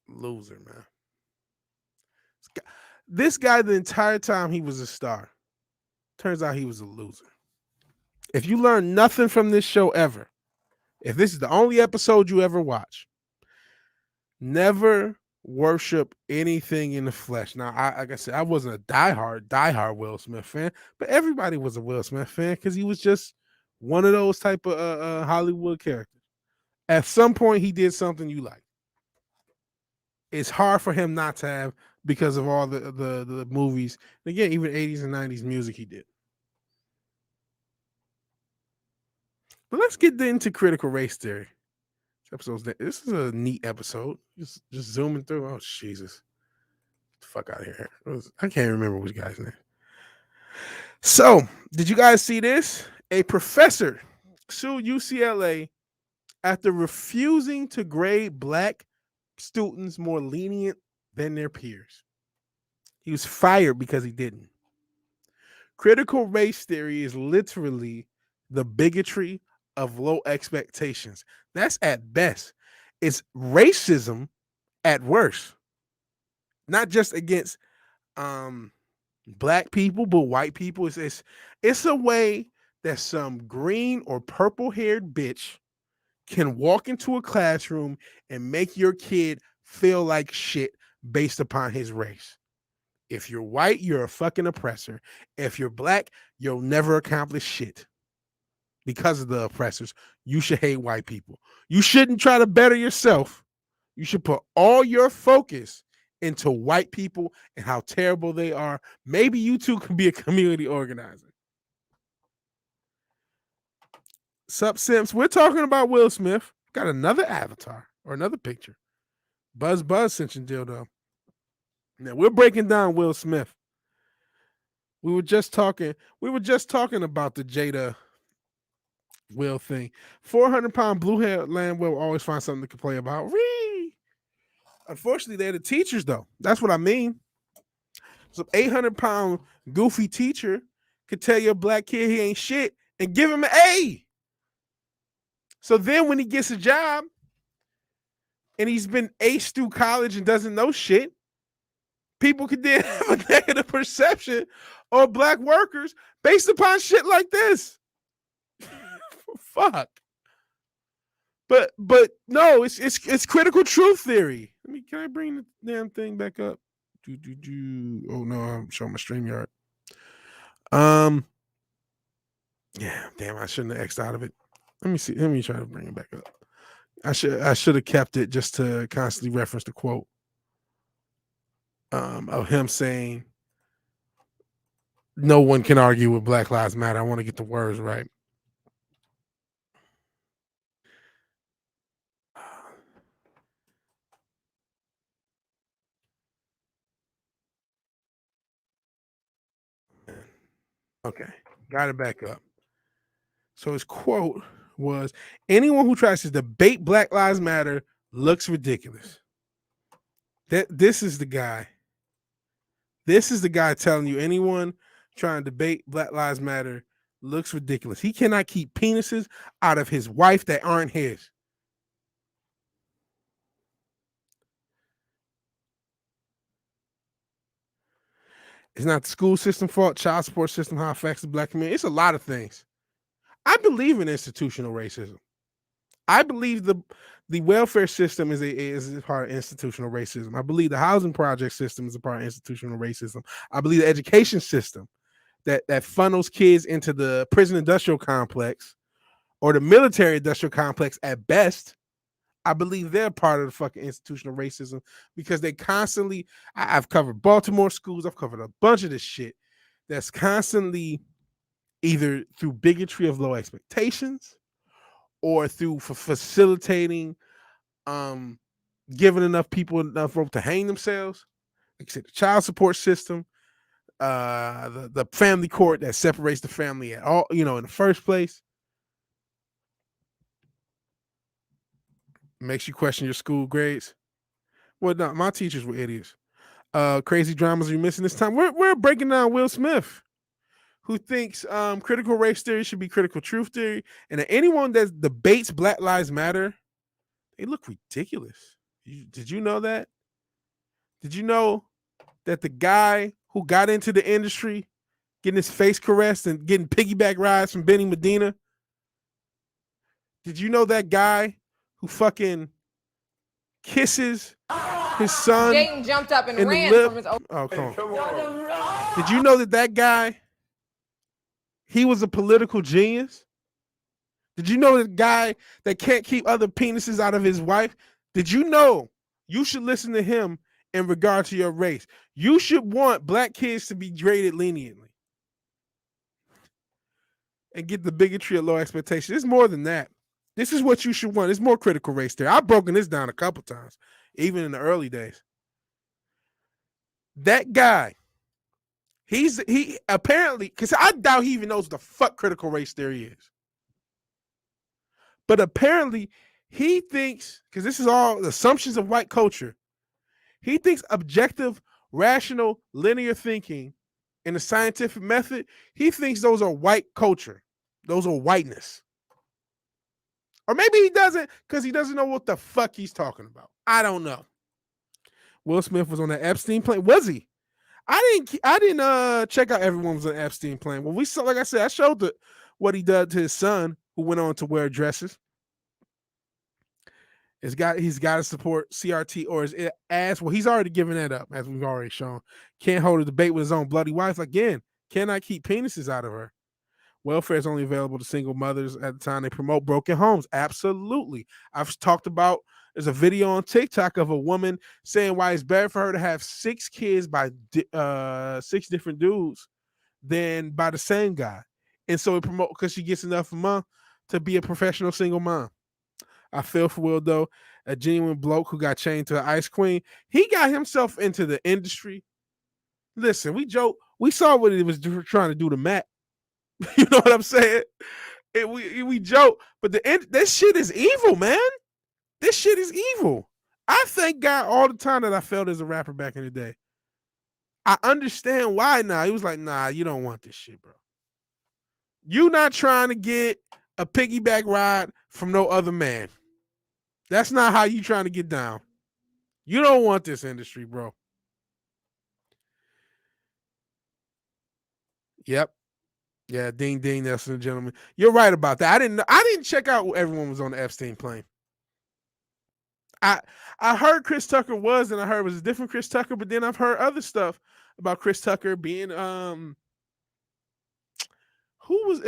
S1: Loser, man. This guy, the entire time he was a star, turns out he was a loser. If you learn nothing from this show ever, if this is the only episode you ever watch, never worship anything in the flesh. Now, like I said, I wasn't a diehard Will Smith fan, but everybody was a Will Smith fan because he was just one of those type of Hollywood characters. At some point, he did something you like. It's hard for him not to have because of all the movies. And again, even 80s and 90s music he did. But let's get into critical race theory. This is a neat episode. Just zooming through. Oh, Jesus. Get the fuck out of here. I can't remember which guy's name. So, did you guys see this? A professor sued UCLA after refusing to grade black students more lenient than their peers. He was fired because he didn't. Critical race theory is literally the bigotry of low expectations. That's at best. It's racism at worst. Not just against black people, but white people. It's a way that some green or purple haired bitch can walk into a classroom and make your kid feel like shit based upon his race. If you're white, you're a fucking oppressor. If you're black, you'll never accomplish shit. Because of the oppressors, you should hate white people. You shouldn't try to better yourself. You should put all your focus into white people and how terrible they are. Maybe you too can be a community organizer. Sup, Simps? We're talking about Will Smith. Got another avatar or another picture. Buzz sent you dildo. Now we're breaking down Will Smith. We were just talking about the Jada Will thing. 400-pound blue-haired lamb will always find something to complain about. Whee! Unfortunately, they're the teachers, though. That's what I mean. Some 800-pound goofy teacher could tell your black kid he ain't shit and give him an A. So then when he gets a job and he's been aced through college and doesn't know shit, people could then have a negative perception of black workers based upon shit like this. Fuck. But no, it's critical truth theory. Can I bring the damn thing back up? Oh no, I'm showing my StreamYard. Yeah, damn, I shouldn't have X'd out of it. Let me see. Let me try to bring it back up. I should have kept it just to constantly reference the quote of him saying, "No one can argue with Black Lives Matter." I want to get the words right. Okay, got it back up. So his quote was, "Anyone who tries to debate Black Lives Matter looks ridiculous." This is the guy. This is the guy telling you anyone trying to debate Black Lives Matter looks ridiculous. He cannot keep penises out of his wife that aren't his. It's not the school system fault, child support system, how it affects the black community. It's a lot of things. I believe in institutional racism. I believe the welfare system is a part of institutional racism. I believe the housing project system is a part of institutional racism. I believe the education system that funnels kids into the prison industrial complex or the military industrial complex at best, I believe they're part of the fucking institutional racism because they constantly, I've covered Baltimore schools, I've covered a bunch of this shit that's constantly either through bigotry of low expectations or through facilitating, giving enough people enough rope to hang themselves. Like I said, the child support system, the family court that separates the family at all, in the first place. Makes you question your school grades. Well, no, my teachers were idiots. Crazy dramas are you missing this time? We're breaking down Will Smith, who thinks critical race theory should be critical truth theory, and that anyone that debates Black Lives Matter, they look ridiculous. Did you know that? Did you know that the guy who got into the industry, getting his face caressed and getting piggyback rides from Benny Medina, did you know that guy who fucking kisses his son
S4: Dayton jumped up and
S1: in the
S4: ran
S1: lip?
S4: from his own.
S1: Oh, come on. Did you know that guy, he was a political genius? Did you know the guy that can't keep other penises out of his wife? Did you know you should listen to him in regard to your race? You should want black kids to be graded leniently and get the bigotry of low expectations. It's more than that. This is what you should want. It's more critical race theory. I've broken this down a couple times, even in the early days. That guy, he apparently, because I doubt he even knows what the fuck critical race theory is. But apparently he thinks, because this is all assumptions of white culture, he thinks objective, rational, linear thinking in the scientific method, he thinks those are white culture. Those are whiteness. Or maybe he doesn't, because he doesn't know what the fuck he's talking about. I don't know. Will Smith was on the Epstein plane. Was he? I didn't check out everyone was on the Epstein plane. Well, we saw, like I said, I showed what he did to his son, who went on to wear dresses. He's got to support CRT or his ass. Well, he's already given that up, as we've already shown. Can't hold a debate with his own bloody wife. Again, cannot keep penises out of her. Welfare is only available to single mothers at the time. They promote broken homes. Absolutely. I've talked about, there's a video on TikTok of a woman saying why it's better for her to have 6 kids by 6 different dudes than by the same guy. And so it promote, because she gets enough a month to be a professional single mom. I feel for Will, though, a genuine bloke who got chained to an ice queen. He got himself into the industry. Listen, we saw what he was trying to do to Matt. You know what I'm saying? We joke, but this shit is evil, man. This shit is evil. I thank God all the time that I felt as a rapper back in the day. I understand why now. He was like, nah, you don't want this shit, bro. You not trying to get a piggyback ride from no other man. That's not how you trying to get down. You don't want this industry, bro. Yep. Yeah, ding ding, that's the gentleman. You're right about that. I didn't check out everyone was on the Epstein plane. I heard Chris Tucker was, and I heard it was a different Chris Tucker, but then I've heard other stuff about Chris Tucker being it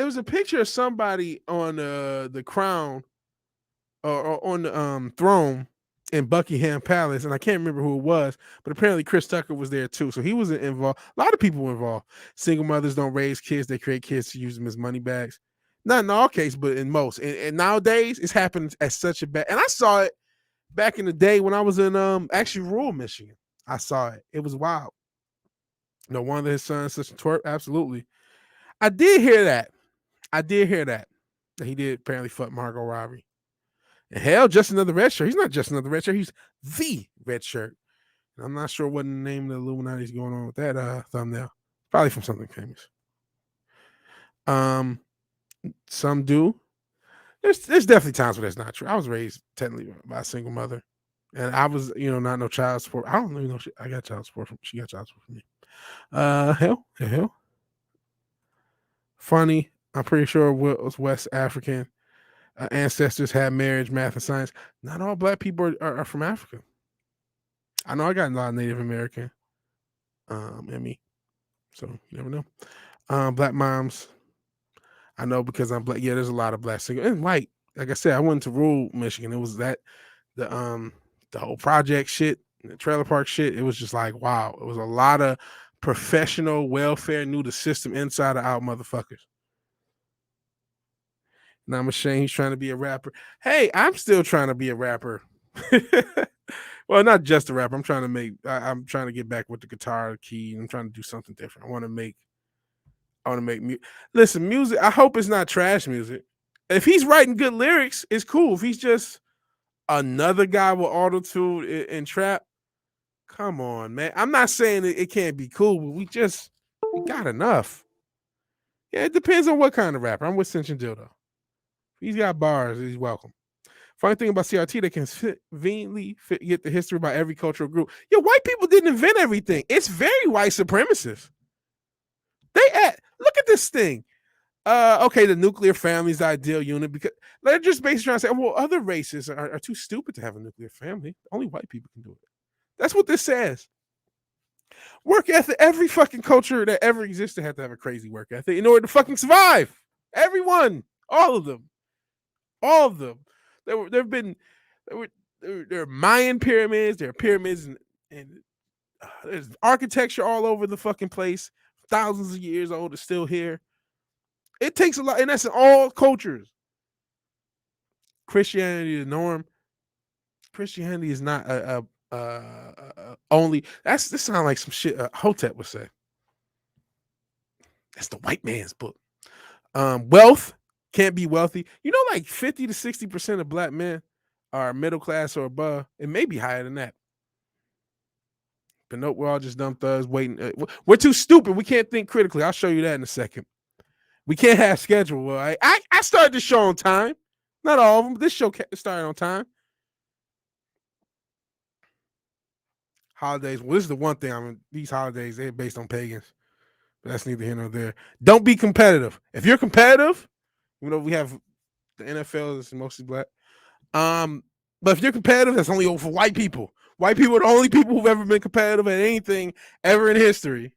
S1: was a picture of somebody on the crown or on the throne in Buckingham Palace, and I can't remember who it was, but apparently Chris Tucker was there too. So he was involved. A lot of people were involved. Single mothers don't raise kids; they create kids to use them as money bags. Not in all cases, but in most. And nowadays, it's happened at such a bad. And I saw it back in the day when I was in actually rural Michigan. I saw it. It was wild. No wonder his son is such a twerp. Absolutely. I did hear that. That he did apparently fuck Margot Robbie. And hell, just another red shirt. He's not just another red shirt. He's the red shirt. And I'm not sure what the name of the Illuminati is going on with that thumbnail. Probably from something famous. Some do. There's definitely times where that's not true. I was raised technically by a single mother, and I was, not no child support. I don't even know. I got child support from. She got child support from me. Hell. Funny. I'm pretty sure Will was West African. Ancestors had marriage, math, and science. Not all black people are from Africa. I know I got a lot of Native American in me, so you never know. Black moms, I know because I'm black. Yeah, there's a lot of black single and white. Like I said, I went to rural Michigan. It was the whole project shit, the trailer park shit. It was just like, wow. It was a lot of professional welfare, knew the system inside and out motherfuckers. Now I'm ashamed he's trying to be a rapper. Hey, I'm still trying to be a rapper. Well, not just a rapper. I'm trying to get back with the guitar, the key. I'm trying to do something different. I want to make music. Listen, music, I hope it's not trash music. If he's writing good lyrics, it's cool. If he's just another guy with auto-tune and trap, come on, man. I'm not saying it can't be cool, but we got enough. Yeah, it depends on what kind of rapper. I'm with Cinch and Dildo. If he's got bars, he's welcome. Funny thing about CRT, they can conveniently get the history about every cultural group. Yo, white people didn't invent everything. It's very white supremacist. Look at this thing. Okay, the nuclear family is the ideal unit because they're just basically trying to say, well, other races are too stupid to have a nuclear family. Only white people can do it. That's what this says. Work ethic. Every fucking culture that ever existed had to have a crazy work ethic in order to fucking survive. Everyone, all of them. There are Mayan pyramids. There are pyramids and there's architecture all over the fucking place. Thousands of years old, is still here. It takes a lot, and that's in all cultures. Christianity is the norm. Christianity is not only. This sounds like some shit Hotep would say. That's the white man's book. Wealth can't be wealthy. You know, like 50 to 60% of black men are middle class or above. It may be higher than that. But nope, we're all just dumb thugs waiting. We're too stupid. We can't think critically. I'll show you that in a second. We can't have schedule. Well, I started the show on time. Not all of them, but this show started on time. Holidays. Well, this is the one thing. These holidays, they're based on pagans. But that's neither here nor there. Don't be competitive. If you're competitive, you know, we have the NFL is mostly black. But if you're competitive, that's only for white people. White people are the only people who've ever been competitive at anything ever in history.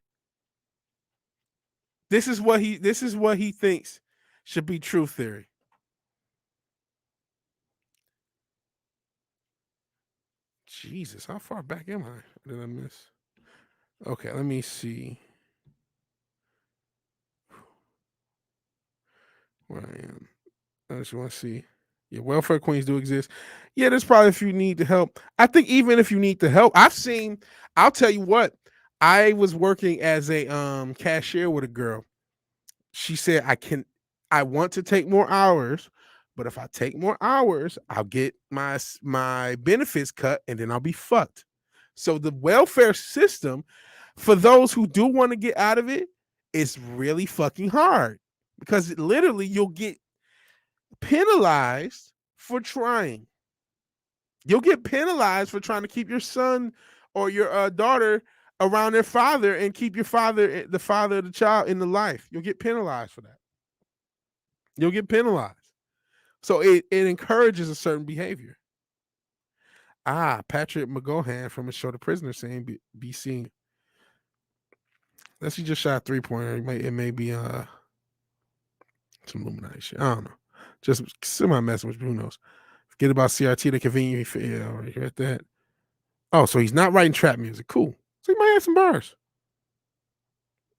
S1: This is what he thinks should be truth theory. Jesus, how far back am I? Did I miss? Okay, let me see where I am. I just want to see. Yeah, welfare queens do exist. Yeah, there's probably if you need the help. I think even if you need the help, I'll tell you what. I was working as a cashier with a girl. She said, I want to take more hours, but if I take more hours, I'll get my benefits cut and then I'll be fucked. So the welfare system, for those who do want to get out of it, is really fucking hard because literally you'll get penalized for trying. You'll get penalized for trying to keep your son or your daughter around their father and keep the father of the child in the life. You'll get penalized for that. You'll get penalized. So it encourages a certain behavior. Patrick McGohan from a show The Prisoner saying be seen. Unless he just shot a 3-pointer, it may be some Illuminati shit. I don't know. Just semi message, who knows? Forget about CRT, the convenient. Yeah, already heard that. Oh, so he's not writing trap music. Cool. So he might have some bars.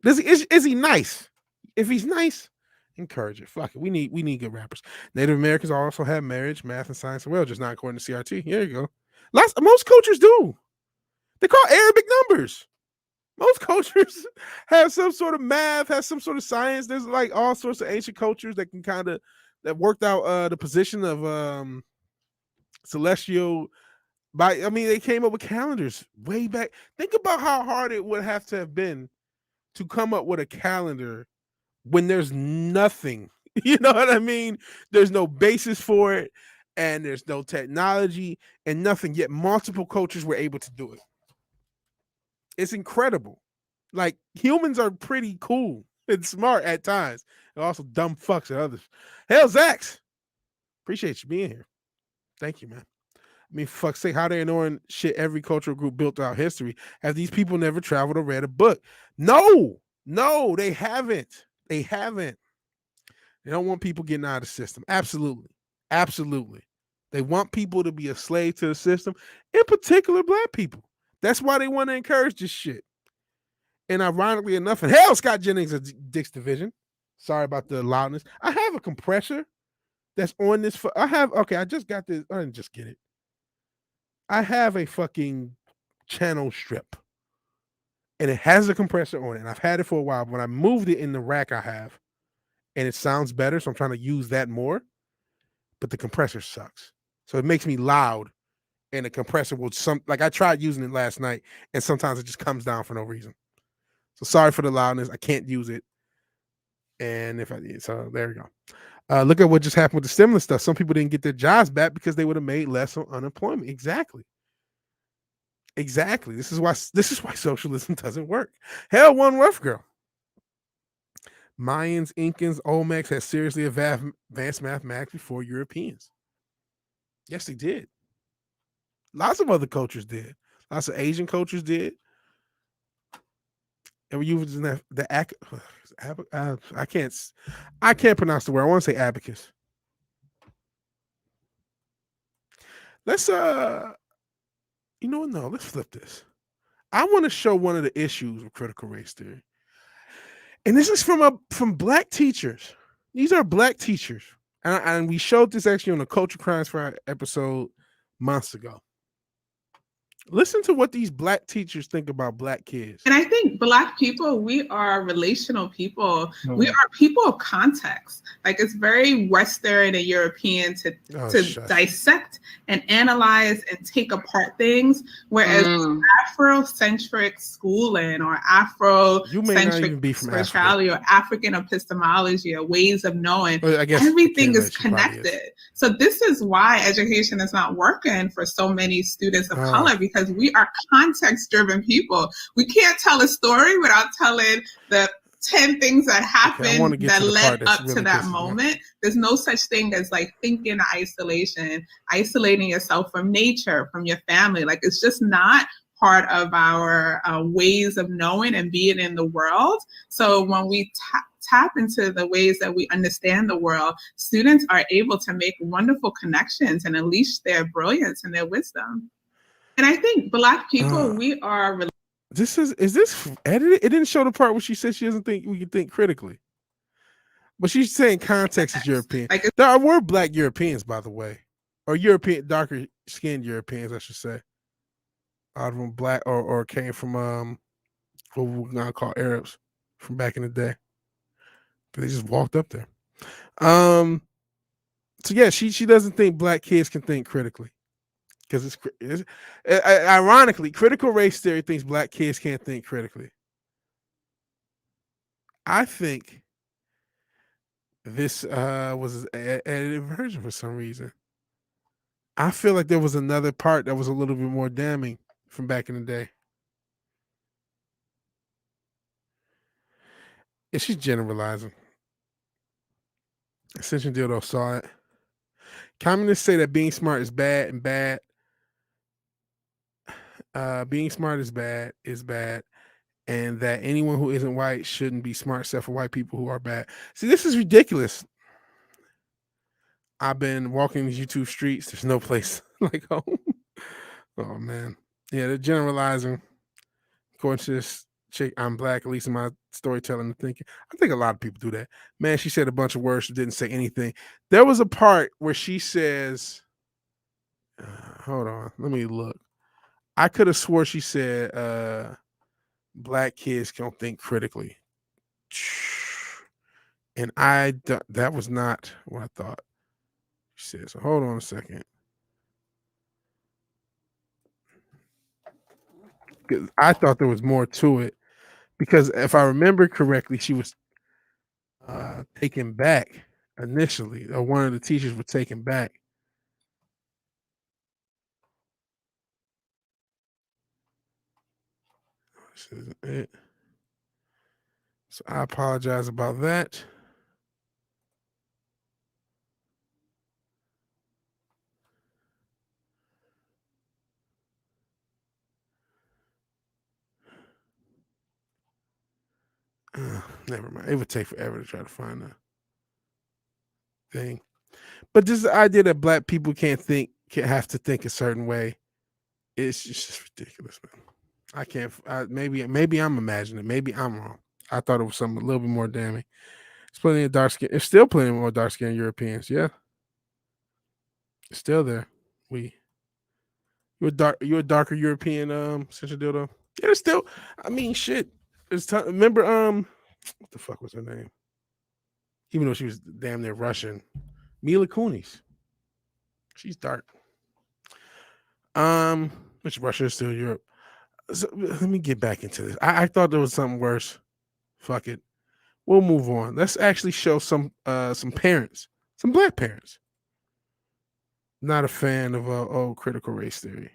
S1: Is he nice? If he's nice, encourage it. Fuck it. We need good rappers. Native Americans also have marriage, math, and science as well, just not according to CRT. Here you go. Most cultures do. They call Arabic numbers. Most cultures have some sort of math, have some sort of science. There's like all sorts of ancient cultures that can that worked out the position of celestial. They came up with calendars way back. Think about how hard it would have to have been to come up with a calendar when there's nothing. You know what I mean? There's no basis for it, and there's no technology and nothing. Yet multiple cultures were able to do it. It's incredible. Like, humans are pretty cool and smart at times, and also dumb fucks at others. Hell, Zax, appreciate you being here. Thank you, man. I mean, for fuck's sake, how they ignoring shit every cultural group built out history? Have these people never traveled or read a book? No, they haven't. They don't want people getting out of the system. Absolutely. They want people to be a slave to the system, in particular black people. That's why they want to encourage this shit. And ironically enough, and hell, Scott Jennings of Dick's Division. Sorry about the loudness. I have a compressor that's on this. I just got this. I didn't just get it. I have a fucking channel strip. And it has a compressor on it. And I've had it for a while. But when I moved it in the rack I have, and it sounds better, so I'm trying to use that more. But the compressor sucks. So it makes me loud. And the compressor will I tried using it last night, and sometimes it just comes down for no reason. So sorry for the loudness. I can't use it. And so there we go. Look at what just happened with the stimulus stuff. Some people didn't get their jobs back because they would have made less on unemployment. Exactly. This is why socialism doesn't work. Hell, one rough girl. Mayans, Incans, Olmecs had seriously advanced mathematics before Europeans. Yes, they did. Lots of other cultures did. Lots of Asian cultures did. And we're using I can't pronounce the word. I want to say abacus. Let's let's flip this. I want to show one of the issues with critical race theory. And this is from Black teachers. These are Black teachers. And we showed this actually on the Culture Crimes Friday episode months ago. Listen to what these Black teachers think about Black kids.
S4: And I think Black people, we are relational people. We are people of context. Like, it's very Western and European to dissect and analyze and take apart things, whereas Afrocentric schooling or Afrocentric spirituality or African epistemology or ways of knowing, everything is connected. So this is why education is not working for so many students of color, because we are context-driven people. We can't tell a story without telling the 10 things that happened that led up to that moment. There's no such thing as like thinking in isolation, isolating yourself from nature, from your family. Like, it's just not part of our ways of knowing and being in the world. So when we tap into the ways that we understand the world, students are able to make wonderful connections and unleash their brilliance and their wisdom. And I think Black people, we are.
S1: Is this edited? It didn't show the part where she said she doesn't think we can think critically. But she's saying context is European. There were Black Europeans, by the way, or European, darker skinned Europeans, I should say. Out of Black or came from what we're gonna call Arabs from back in the day. They just walked up there. So yeah, she doesn't think Black kids can think critically. Because it's ironically, critical race theory thinks Black kids can't think critically. I think this was an edited version for some reason. I feel like there was another part that was a little bit more damning from back in the day. Yeah, she's generalizing. Ascension Dildo saw it. Communists say that being smart is bad and bad. Being smart is bad, and that anyone who isn't white shouldn't be smart except for white people who are bad. See, this is ridiculous. I've been walking these YouTube streets. There's no place like home. Oh, man. Yeah, they're generalizing. According to this chick, I'm Black, at least in my storytelling and thinking. I think a lot of people do that. Man, she said a bunch of words. She didn't say anything. There was a part where she says, hold on, let me look. I could have swore she said Black kids don't think critically. And that was not what I thought she said. So hold on a second. I thought there was more to it. Because if I remember correctly, she was taken back initially. Or one of the teachers was taken back. This isn't it. So I apologize about that. Never mind. It would take forever to try to find a thing. But this idea that Black people can't have to think a certain way, it's just ridiculous, man. I can't. Maybe I'm imagining. Maybe I'm wrong. I thought it was something a little bit more damning. It's plenty of dark skin. It's still plenty more dark skinned Europeans. Yeah, it's still there. You're a darker European, Central Dildo. Yeah, it's still. I mean, shit. Remember, what the fuck was her name? Even though she was damn near Russian, Mila Kunis. She's dark. Which Russia is still Europe. So, let me get back into this. I thought there was something worse. Fuck it. We'll move on. Let's actually show some parents Some black parents. Not a fan of old critical race theory.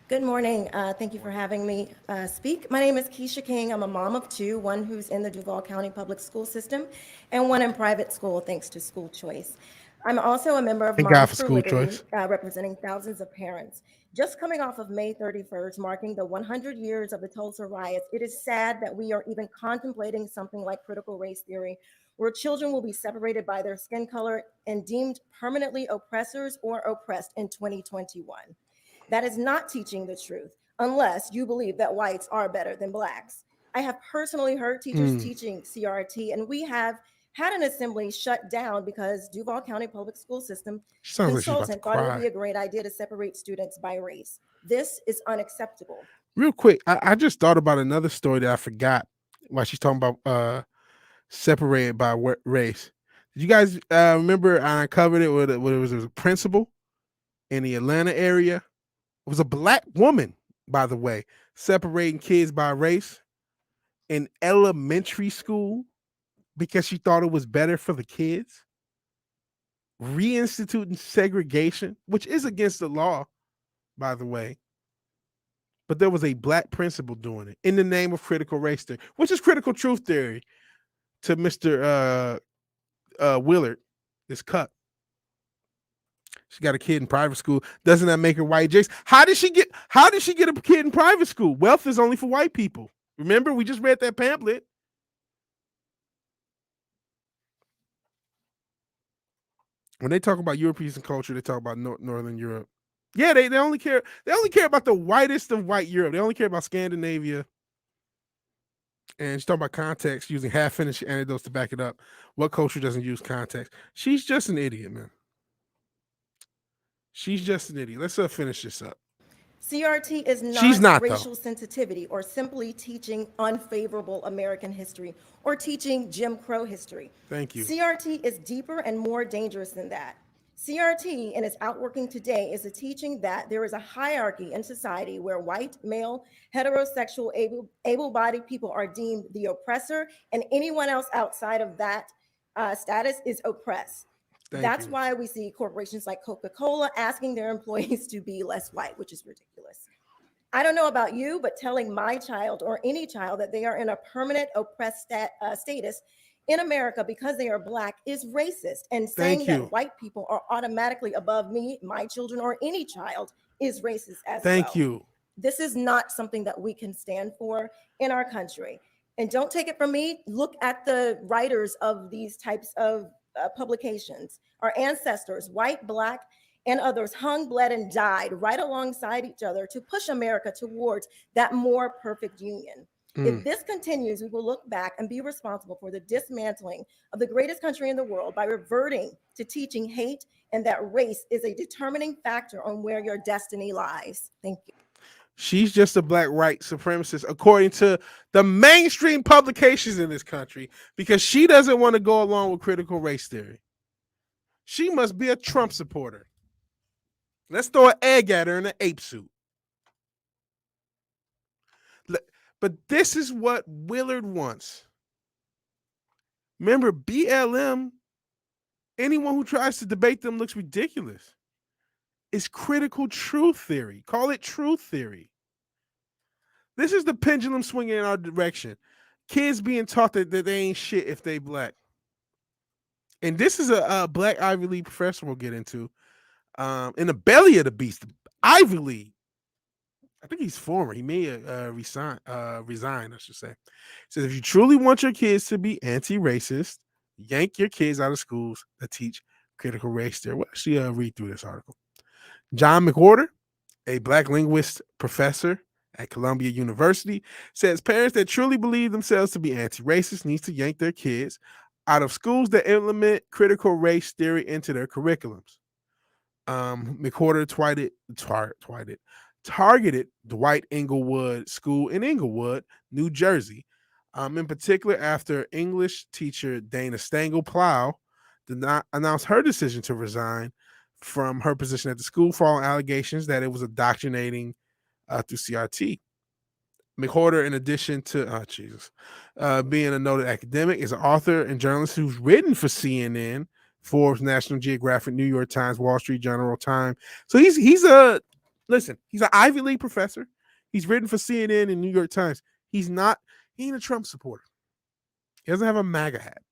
S5: Good morning. Thank you for having me speak. My name is Keisha King. I'm a mom of two, one who's in the Duval County Public School System and one in private school, thanks to school choice. I'm also a member of
S1: Thank God
S5: Moms
S1: for
S5: for
S1: school
S5: Liberty,
S1: choice.
S5: representing thousands of parents. Just coming off of May 31st, marking the 100 years of the Tulsa riots, it is sad that we are even contemplating something like critical race theory, where children will be separated by their skin color and deemed permanently oppressors or oppressed in 2021. That is not teaching the truth, unless you believe that whites are better than blacks. I have personally heard teachers teaching CRT, and we have had an assembly shut down because Duval County Public School System consultant thought it would be a great idea to separate students by race. This is unacceptable.
S1: Real quick, I just thought about another story that I forgot while she's talking about separated by race. Did you guys remember I uncovered it when it was a principal in the Atlanta area? It was a black woman, by the way, separating kids by race in elementary school because she thought it was better for the kids. Reinstituting segregation, which is against the law, by the way. But there was a black principal doing it in the name of critical race theory, which is critical truth theory to Mr. Willard, this cut. She got a kid in private school. Doesn't that make her white, Jace? How did she get a kid in private school? Wealth is only for white people. Remember, we just read that pamphlet. When they talk about Europeans and culture, they talk about Northern Europe. Yeah, they only care about the whitest of white Europe. They only care about Scandinavia. And she's talking about context, using half-finished anecdotes to back it up. What culture doesn't use context? She's just an idiot, man. She's just an idiot. Let's finish this up.
S5: CRT is
S1: not
S5: racial sensitivity or simply teaching unfavorable American history or teaching Jim Crow history.
S1: Thank you.
S5: CRT is deeper and more dangerous than that. CRT, in its outworking today, is a teaching that there is a hierarchy in society where white, male, heterosexual, able-bodied people are deemed the oppressor, and anyone else outside of that status is oppressed. That's why we see corporations like Coca-Cola asking their employees to be less white, which is ridiculous. I don't know about you, but telling my child or any child that they are in a permanent oppressed status in America because they are black is racist. And saying that white people are automatically above me, my children, or any child is racist as well.
S1: Thank you.
S5: This is not something that we can stand for in our country. And don't take it from me. Look at the writers of these types of publications. Our ancestors, white, black, and others, hung, bled, and died right alongside each other to push America towards that more perfect union. If this continues, we will look back and be responsible for the dismantling of the greatest country in the world by reverting to teaching hate and that race is a determining factor on where your destiny lies. Thank you.
S1: She's just a black white supremacist, according to the mainstream publications in this country, because she doesn't want to go along with critical race theory. She must be a Trump supporter. Let's throw an egg at her in an ape suit. But this is what Willard wants. Remember, BLM, anyone who tries to debate them looks ridiculous. It's critical truth theory. Call it truth theory. This is the pendulum swinging in our direction. Kids being taught that they ain't shit if they black. And this is a black Ivy League professor we'll get into. In the belly of the beast, Ivy League. I think he's former. He may resign, I should say. He says, if you truly want your kids to be anti-racist, yank your kids out of schools that teach critical race theory. Well, actually, read through this article. John McWhorter, a black linguist professor at Columbia University, says parents that truly believe themselves to be anti-racist need to yank their kids out of schools that implement critical race theory into their curriculums. McWhorter targeted Dwight Englewood School in Englewood, New Jersey, in particular after English teacher Dana Stengel-Plow did not announce her decision to resign from her position at the school following allegations that it was indoctrinating through CRT. McWhorter, in addition to being a noted academic, is an author and journalist who's written for CNN, Forbes, National Geographic, New York Times, Wall Street Journal, Time. So he's an Ivy League professor. He's written for CNN and New York Times. He ain't a Trump supporter. He doesn't have a MAGA hat.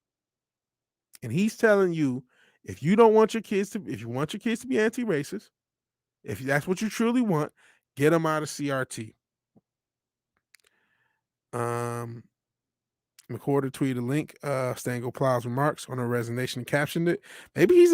S1: And he's telling you, if you want your kids to be anti-racist, if that's what you truly want, get them out of CRT. McCorder tweeted a link, Stengel Plow's remarks on her resignation and captioned it. Maybe he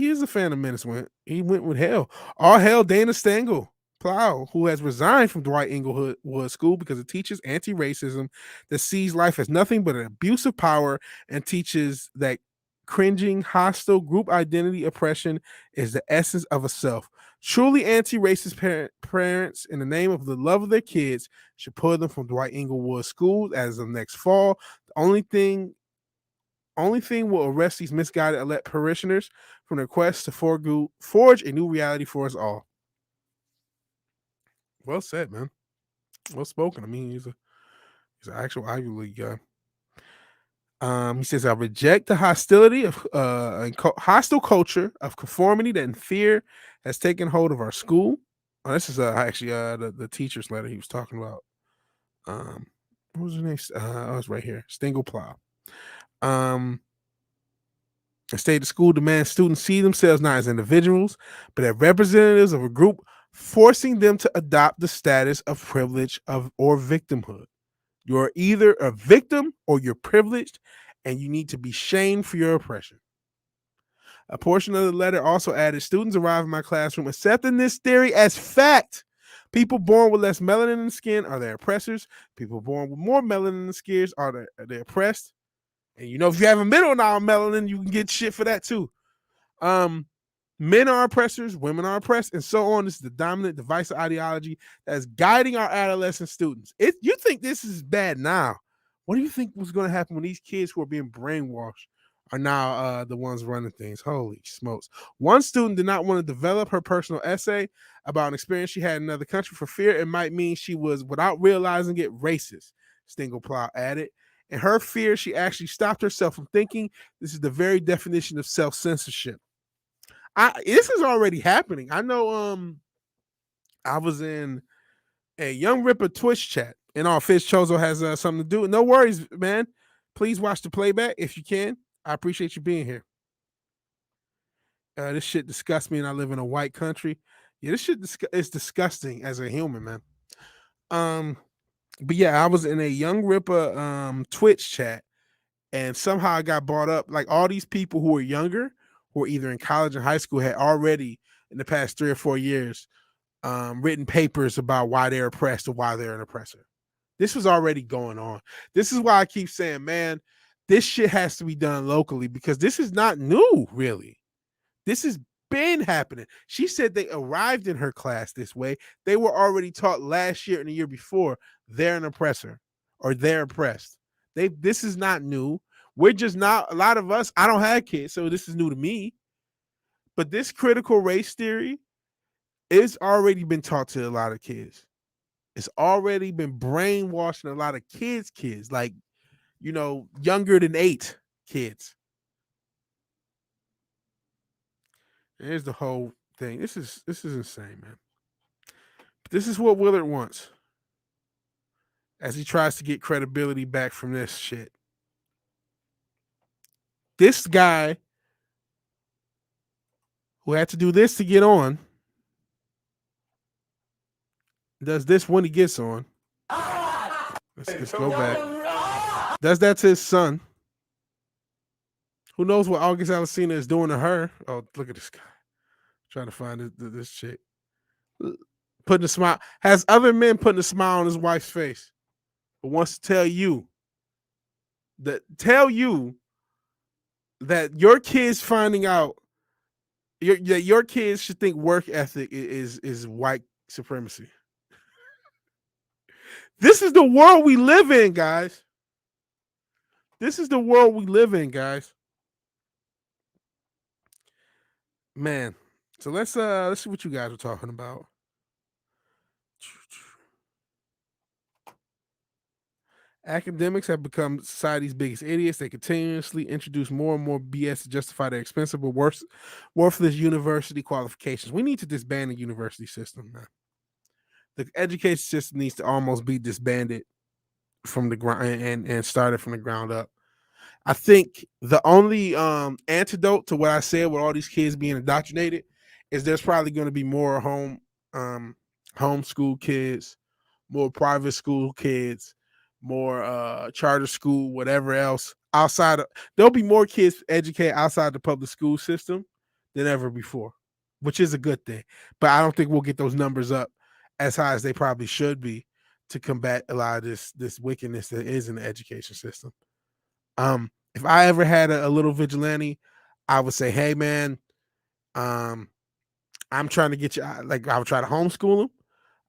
S1: is a fan of Menace. He went with hell. All hell Dana Stengel Plow, who has resigned from Dwight Englewood School because it teaches anti-racism that sees life as nothing but an abuse of power and teaches that cringing, hostile group identity oppression is the essence of a self. Truly anti-racist parents, in the name of the love of their kids, should pull them from Dwight Englewood School as of next fall. The only thing will arrest these misguided elect parishioners from their quest to forge a new reality for us all. Well said, man. Well spoken. I mean, he's an actual Ivy League guy. He says, I reject the hostility of hostile culture of conformity that in fear has taken hold of our school. Oh, this is actually the teacher's letter he was talking about. What was her name? It's right here. Stengel Plow. Instead, the school demands students see themselves not as individuals, but as representatives of a group, forcing them to adopt the status of privilege or victimhood. You're either a victim or you're privileged, and you need to be shamed for your oppression. A portion of the letter also added, students arrive in my classroom accepting this theory as fact. People born with less melanin in the skin are their oppressors. People born with more melanin in the skin are they oppressed. And if you have a middle amount of melanin, you can get shit for that too. Men are oppressors, women are oppressed, and so on. This is the dominant divisive ideology that is guiding our adolescent students. You think this is bad now? What do you think was going to happen when these kids who are being brainwashed are now the ones running things? Holy smokes. One student did not want to develop her personal essay about an experience she had in another country for fear it might mean she was, without realizing it, racist, Stengel Plow added. In her fear, she actually stopped herself from thinking. This is the very definition of self-censorship. This is already happening. I know I was in a Young Ripper Twitch chat, and all Fitz Chozo has something to do. No worries, man. Please watch the playback if you can. I appreciate you being here. This shit disgusts me, and I live in a white country. Yeah, this shit is disgusting as a human, man. But yeah, I was in a Young Ripper Twitch chat, and somehow I got brought up. Like, all these people who were younger, who were either in college or high school, had already in the past 3 or 4 years written papers about why they're oppressed or why they're an oppressor. This was already going on. This is why I keep saying, man, this shit has to be done locally, because this is not new, really. This has been happening. She said they arrived in her class this way. They were already taught last year and the year before they're an oppressor or they're oppressed. This is not new. We're just not, a lot of us, I don't have kids, so this is new to me. But this critical race theory is already been taught to a lot of kids. It's already been brainwashing a lot of kids, like, younger than 8 kids. Here's the whole thing. This is insane, man. But this is what Willard wants as he tries to get credibility back from this shit. This guy who had to do this to get on does this when he gets on. Let's go back. Does that to his son. Who knows what August Alsina is doing to her? Oh, look at this guy. Trying to find this chick. Putting a smile. Has other men putting a smile on his wife's face. But wants to tell you that your kids finding out your kids should think work ethic is white supremacy. This is the world we live in, guys. This is the world we live in, guys. Man, so let's see what you guys were talking about. Academics have become society's biggest idiots. They continuously introduce more and more BS to justify their expensive but worthless university qualifications. We need to disband the university system now. The education system needs to almost be disbanded from the ground and started from the ground up. I think the only antidote to what I said with all these kids being indoctrinated is there's probably going to be more homeschool kids, more private school kids, more charter school, whatever else outside of. There'll be more kids educated outside the public school system than ever before, which is a good thing. But I don't think we'll get those numbers up as high as they probably should be to combat a lot of this wickedness that is in the education system. If I ever had a little vigilante, I would say, hey man, I'm trying to get you, like I would try to homeschool them.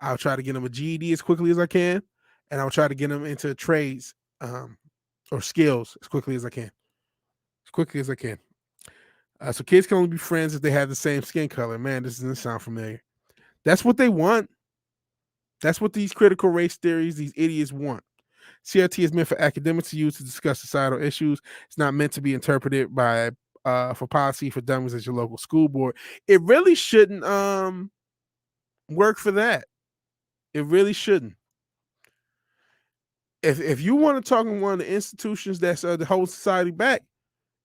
S1: I'll try to get them a GED as quickly as I can, and I'll try to get them into trades or skills as quickly as I can. So kids can only be friends if they have the same skin color. Man, this doesn't sound familiar. That's what they want. That's what these critical race theories, these idiots want. CRT is meant for academics to use to discuss societal issues. It's not meant to be interpreted by for policy for dummies at your local school board. It really shouldn't work for that. It really shouldn't. If you want to talk in one of the institutions that's the whole society back,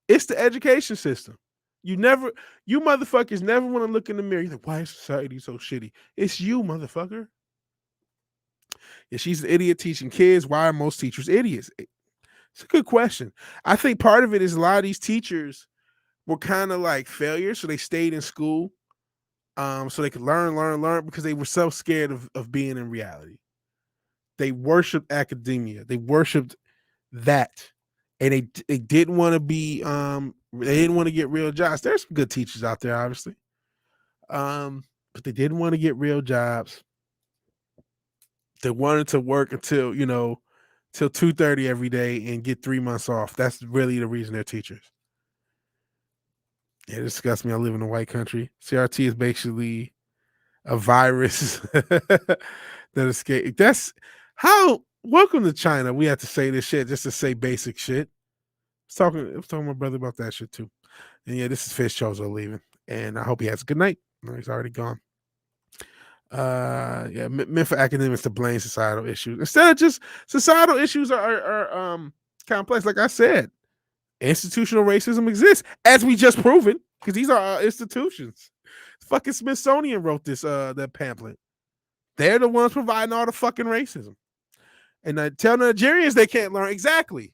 S1: it's the education system. You motherfuckers never want to look in the mirror. You're like, why is society so shitty? It's you, motherfucker. If she's an idiot teaching kids, why are most teachers idiots? It's a good question. I think part of it is a lot of these teachers were kind of like failures, so they stayed in school so they could learn because they were so scared of being in reality. They worshipped academia. They worshipped that. And they didn't want to be they didn't want to get real jobs. There's some good teachers out there, obviously. But they didn't want to get real jobs. They wanted to work until, till 2:30 every day and get 3 months off. That's really the reason they're teachers. It disgusts me. I live in a white country. CRT is basically a virus that escaped. That's how. Welcome to China. We have to say this shit just to say basic shit. I was talking to my brother about that shit too. And yeah, this is Fish Chozo leaving, and I hope he has a good night. No, he's already gone. Meant for academics to blame societal issues instead of just societal issues are complex. Like I said, institutional racism exists, as we just proven, because these are our institutions. Fucking Smithsonian wrote this that pamphlet. They're the ones providing all the fucking racism, and I tell Nigerians they can't learn. Exactly.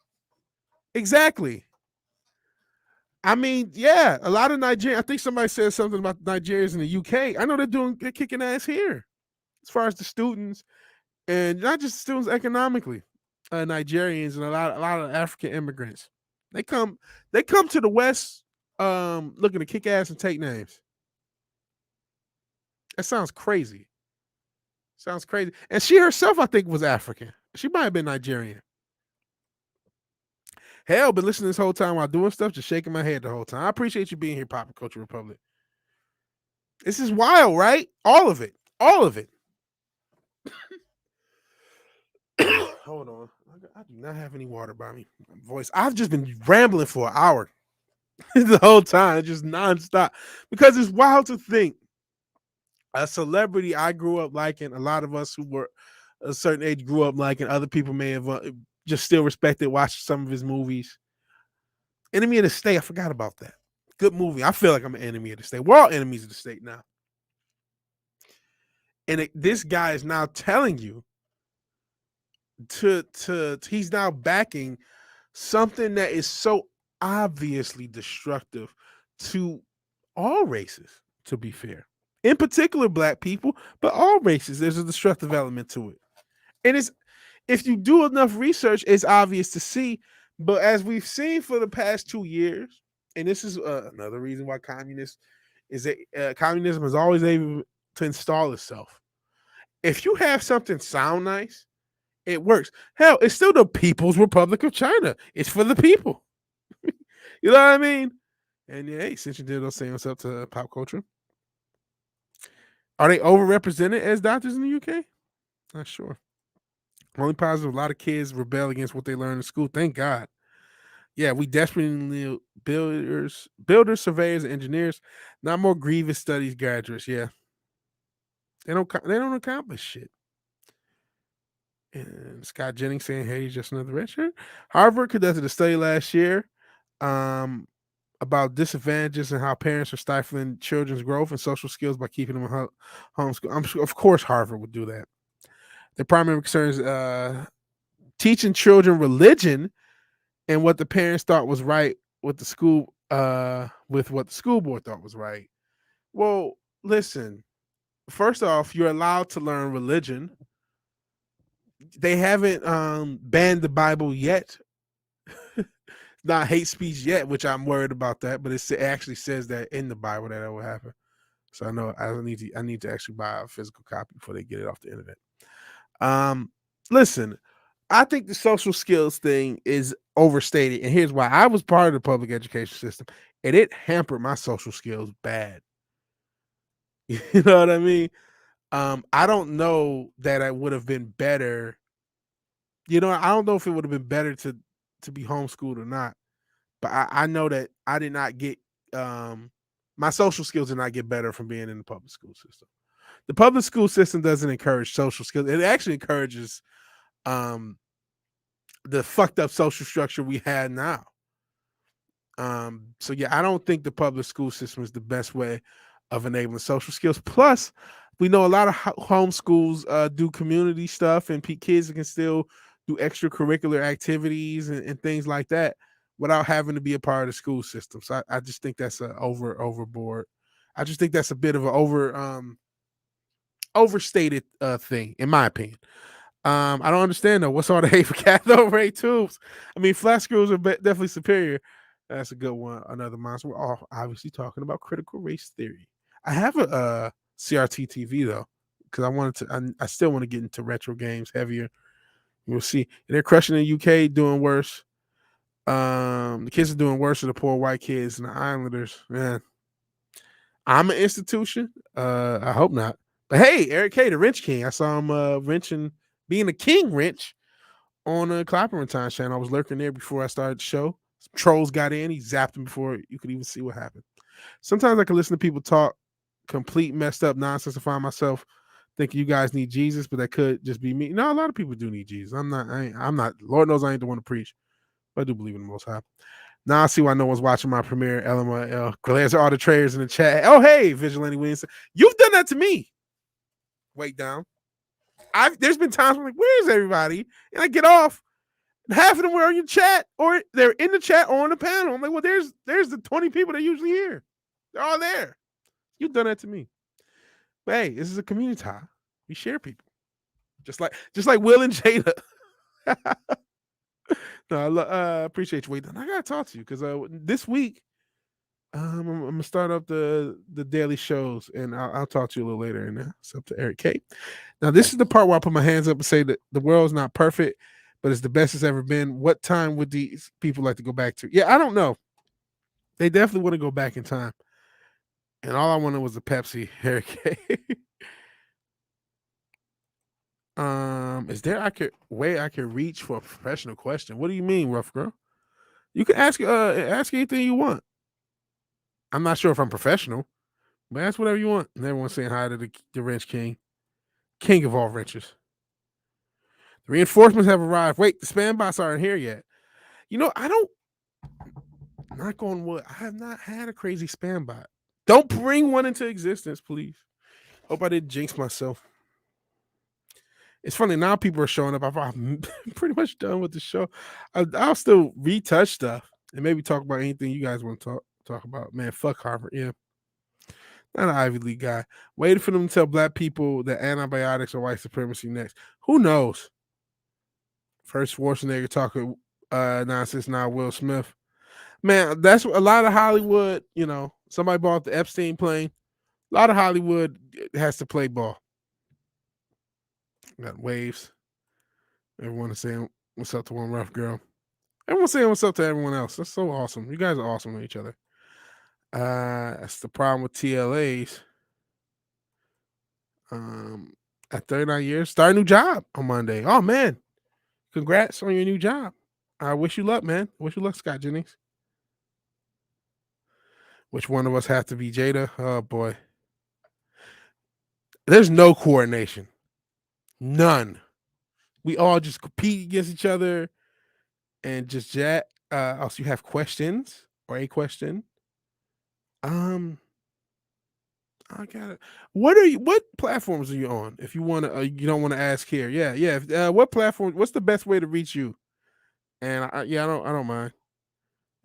S1: I mean, yeah, a lot of Nigerians. I think somebody said something about Nigerians in the UK. I know they're kicking ass here, as far as the students, and not just the students economically. Nigerians and a lot of African immigrants. They come to the West looking to kick ass and take names. That sounds crazy. And she herself, I think, was African. She might have been Nigerian. Hell, been listening this whole time while doing stuff, just shaking my head the whole time. I appreciate you being here, Pop Culture Republic. This is wild, right? All of it. Hold on. I do not have any water by me. My voice. I've just been rambling for an hour the whole time, just nonstop. Because it's wild to think a celebrity I grew up liking, a lot of us who were a certain age grew up liking, other people may have just still respected, watched some of his movies. Enemy of the State, I forgot about that. Good movie. I feel like I'm an enemy of the state. We're all enemies of the state now. And this guy is now telling you he's now backing something that is so obviously destructive to all races, to be fair. In particular, Black people, but all races, there's a destructive element to it. And if you do enough research, it's obvious to see. But as we've seen for the past 2 years, and this is another reason why communism is always able to install itself. If you have something sound nice, it works. Hell, it's still the People's Republic of China. It's for the people. You know what I mean? And yeah, hey, since you did those, saying what's up to Pop Culture. Are they overrepresented as doctors in the UK? Not sure. Only positive, a lot of kids rebel against what they learn in school. Thank God. Yeah, we desperately need builders, surveyors, and engineers, not more grievous studies graduates. Yeah. They don't accomplish shit. And Scott Jennings saying, hey, just another redshirt. Harvard conducted a study last year about disadvantages and how parents are stifling children's growth and social skills by keeping them in homeschool. I'm sure, of course, Harvard would do that. Their primary concern is teaching children religion and what the parents thought was right with the school, with what the school board thought was right. Well, listen. First off, you're allowed to learn religion. They haven't banned the Bible yet. Not hate speech yet, which I'm worried about that, but it actually says that in the Bible that will happen. So I know I need to actually buy a physical copy before they get it off the internet. Listen, I think the social skills thing is overstated, and here's why. I was part of the public education system, and it hampered my social skills bad. You know what I mean? I don't know that I would have been better. You know, I don't know if it would have been better to be homeschooled or not. But I know that I did not get my social skills did not get better from being in the public school system. The public school system doesn't encourage social skills. It actually encourages the fucked up social structure we had now. So yeah, I don't think the public school system is the best way of enabling social skills. Plus, we know a lot of homeschools do community stuff, and kids can still do extracurricular activities and things like that without having to be a part of the school system. So I just think that's a overboard. I just think that's a bit of an overstated thing, in my opinion. I don't understand though. What's all the hate for cathode ray tubes? I mean, flat screws are definitely superior. That's a good one. Another monster. We're all obviously talking about critical race theory. I have a CRT TV though, because I wanted to. I still want to get into retro games heavier. We'll see. They're crushing the UK, doing worse. The kids are doing worse than the poor white kids and the Islanders. Man, I'm an institution. I hope not. But hey, Eric K, the Wrench King. I saw him wrenching, being a king wrench on a Clapperman Time channel. I was lurking there before I started the show. Some trolls got in. He zapped him before you could even see what happened. Sometimes I can listen to people talk complete messed up nonsense and find myself thinking you guys need Jesus, but that could just be me. No, a lot of people do need Jesus. I'm not. Lord knows I ain't the one to preach. But I do believe in the Most High. Now I see why no one's watching my premiere. LML. Glares are all the traders in the chat. Oh, hey, Vigilante Williamson. You've done that to me. Wait down. There's been times where I'm like, where's everybody? And I get off. And half of them were on your chat, or they're in the chat or on the panel. I'm like, well, there's the 20 people that usually here. They're all there. You've done that to me. But hey, this is a community time. We share people. Just like Will and Jada. No, I appreciate you waiting. I gotta talk to you because this week I'm gonna start up the daily shows, and I'll talk to you a little later. And it's up to Eric K. Now this is the part where I put my hands up and say that the world's not perfect, but it's the best it's ever been. What time would these people like to go back to? Yeah, I don't know. They definitely want to go back in time, and all I wanted was a Pepsi. Eric K. Is there I could reach for a professional question? What do you mean, rough girl? You can ask anything you want. I'm not sure if I'm professional, but ask whatever you want. And everyone's saying hi to the Wrench King, king of all wrenches. The reinforcements have arrived. Wait, the spam bots aren't here yet. You know, knock on wood, I have not had a crazy spam bot. Don't bring one into existence, please. Hope I didn't jinx myself. It's funny now people are showing up. I'm pretty much done with the show. I'll still retouch stuff and maybe talk about anything you guys want to talk about. Man, fuck Harvard. Yeah. Not an Ivy League guy. Waiting for them to tell black people that antibiotics are white supremacy next. Who knows? First Schwarzenegger talking nonsense now, Will Smith. Man, that's a lot of Hollywood, you know, somebody bought the Epstein plane. A lot of Hollywood has to play ball. Got waves. Everyone is saying what's up to one rough girl. Everyone's saying what's up to everyone else. That's so awesome. You guys are awesome with each other. That's the problem with TLAs. At 39 years, start a new job on Monday. Oh man, congrats on your new job. I wish you luck, man. Wish you luck, Scott Jennings. Which one of us has to be Jada? Oh boy. There's no coordination. None. We all just compete against each other and just chat. Also, you have questions or a question. I got it. What platforms are you on? If you want to, you don't want to ask here. Yeah. What platform? What's the best way to reach you? And I don't mind.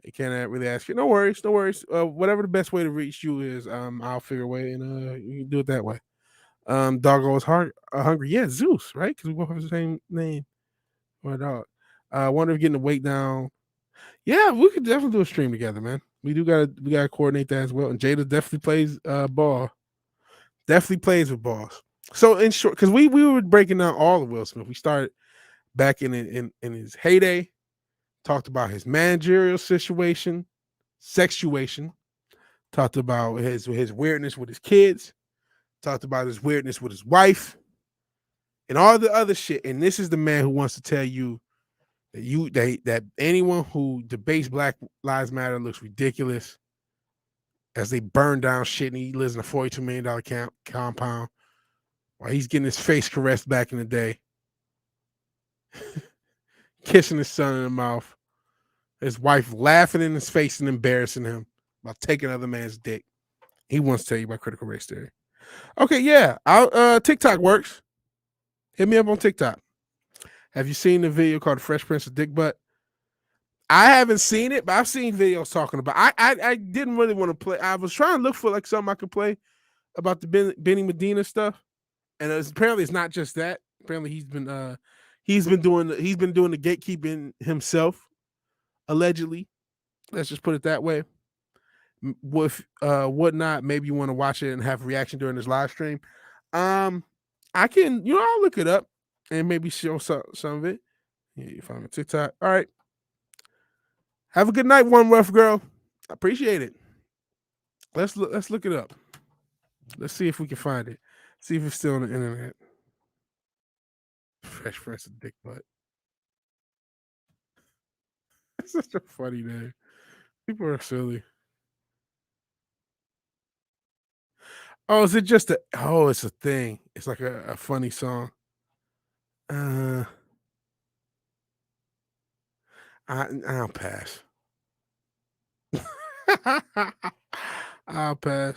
S1: You can't really ask you. No worries. Whatever the best way to reach you is, I'll figure a way, and you can do it that way. Doggo is hungry. Yeah, Zeus, right? Because we both have the same name. Or dog. I wonder if getting the weight down. Yeah, we could definitely do a stream together, man. We gotta coordinate that as well. And Jada definitely plays ball. Definitely plays with balls. So in short, because we were breaking down all of Will Smith. We started back in his heyday, talked about his managerial sexuation, talked about his weirdness with his kids, talked about his weirdness with his wife, and all the other shit. And this is the man who wants to tell you that anyone who debates Black Lives Matter looks ridiculous as they burn down shit and he lives in a $42 million compound while he's getting his face caressed back in the day, kissing his son in the mouth, his wife laughing in his face and embarrassing him about taking another man's dick. He wants to tell you about critical race theory. Okay, yeah. TikTok works. Hit me up on TikTok. Have you seen the video called Fresh Prince of Dick Butt? I haven't seen it, but I've seen videos talking about it. I didn't really want to play. I was trying to look for like something I could play about the Benny Medina stuff. And apparently it's not just that. Apparently he's been doing the gatekeeping himself, allegedly. Let's just put it that way. With whatnot, maybe you want to watch it and have a reaction during this live stream. I can, I'll look it up and maybe show some of it. Yeah, you find my TikTok. All right. Have a good night, one rough girl. I appreciate it. Let's look it up. Let's see if we can find it. See if it's still on the internet. Fresh Prince of Dick Butt. It's such a funny name. People are silly. Oh, is it just it's a thing. It's like a funny song. I'll pass. I'll pass.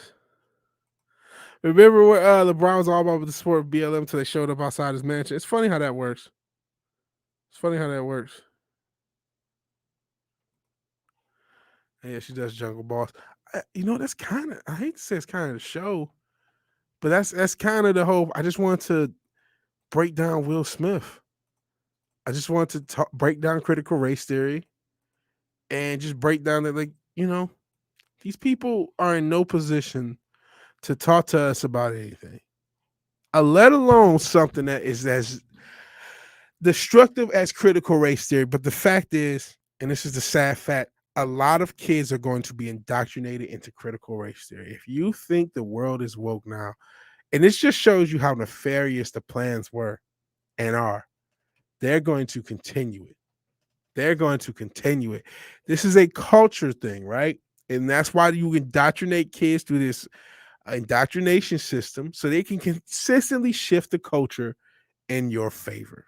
S1: Remember what LeBron was all about with the sport of BLM until they showed up outside his mansion? It's funny how that works. Yeah, she does Jungle Boss. That's kind of, I hate to say it's kind of the show, but that's kind of the whole. I just want to break down Will Smith. I just want to break down critical race theory and just break down that, these people are in no position to talk to us about anything, let alone something that is as destructive as critical race theory. But the fact is, and this is the sad fact, a lot of kids are going to be indoctrinated into critical race theory. If you think the world is woke now, and this just shows you how nefarious the plans were and are, they're going to continue it. This is a culture thing, right? And that's why you indoctrinate kids through this indoctrination system so they can consistently shift the culture in your favor.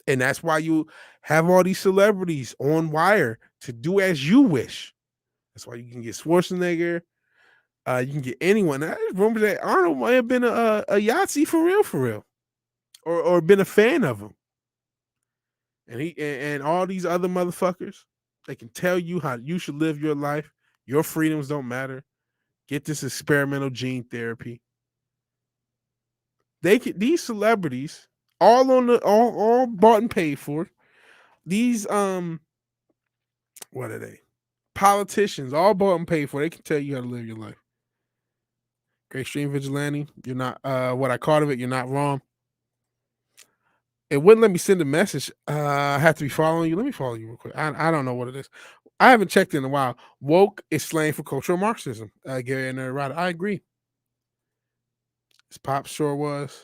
S1: And that's why you have all these celebrities on wire to do as you wish. That's why you can get Schwarzenegger. You can get anyone. I remember that Arnold might have been a Yahtzee for real, or been a fan of him. And he and all these other motherfuckers, they can tell you how you should live your life. Your freedoms don't matter. Get this experimental gene therapy. These celebrities, all bought and paid for. These what are they? Politicians, all bought and paid for. They can tell you how to live your life. Great stream, Vigilante. You're not what I called of it. You're not wrong. It wouldn't let me send a message. I have to be following you. Let me follow you real quick. I don't know what it is. I haven't checked in a while. Woke is slang for cultural Marxism. Gary and Ryder. I agree. His pop sure was.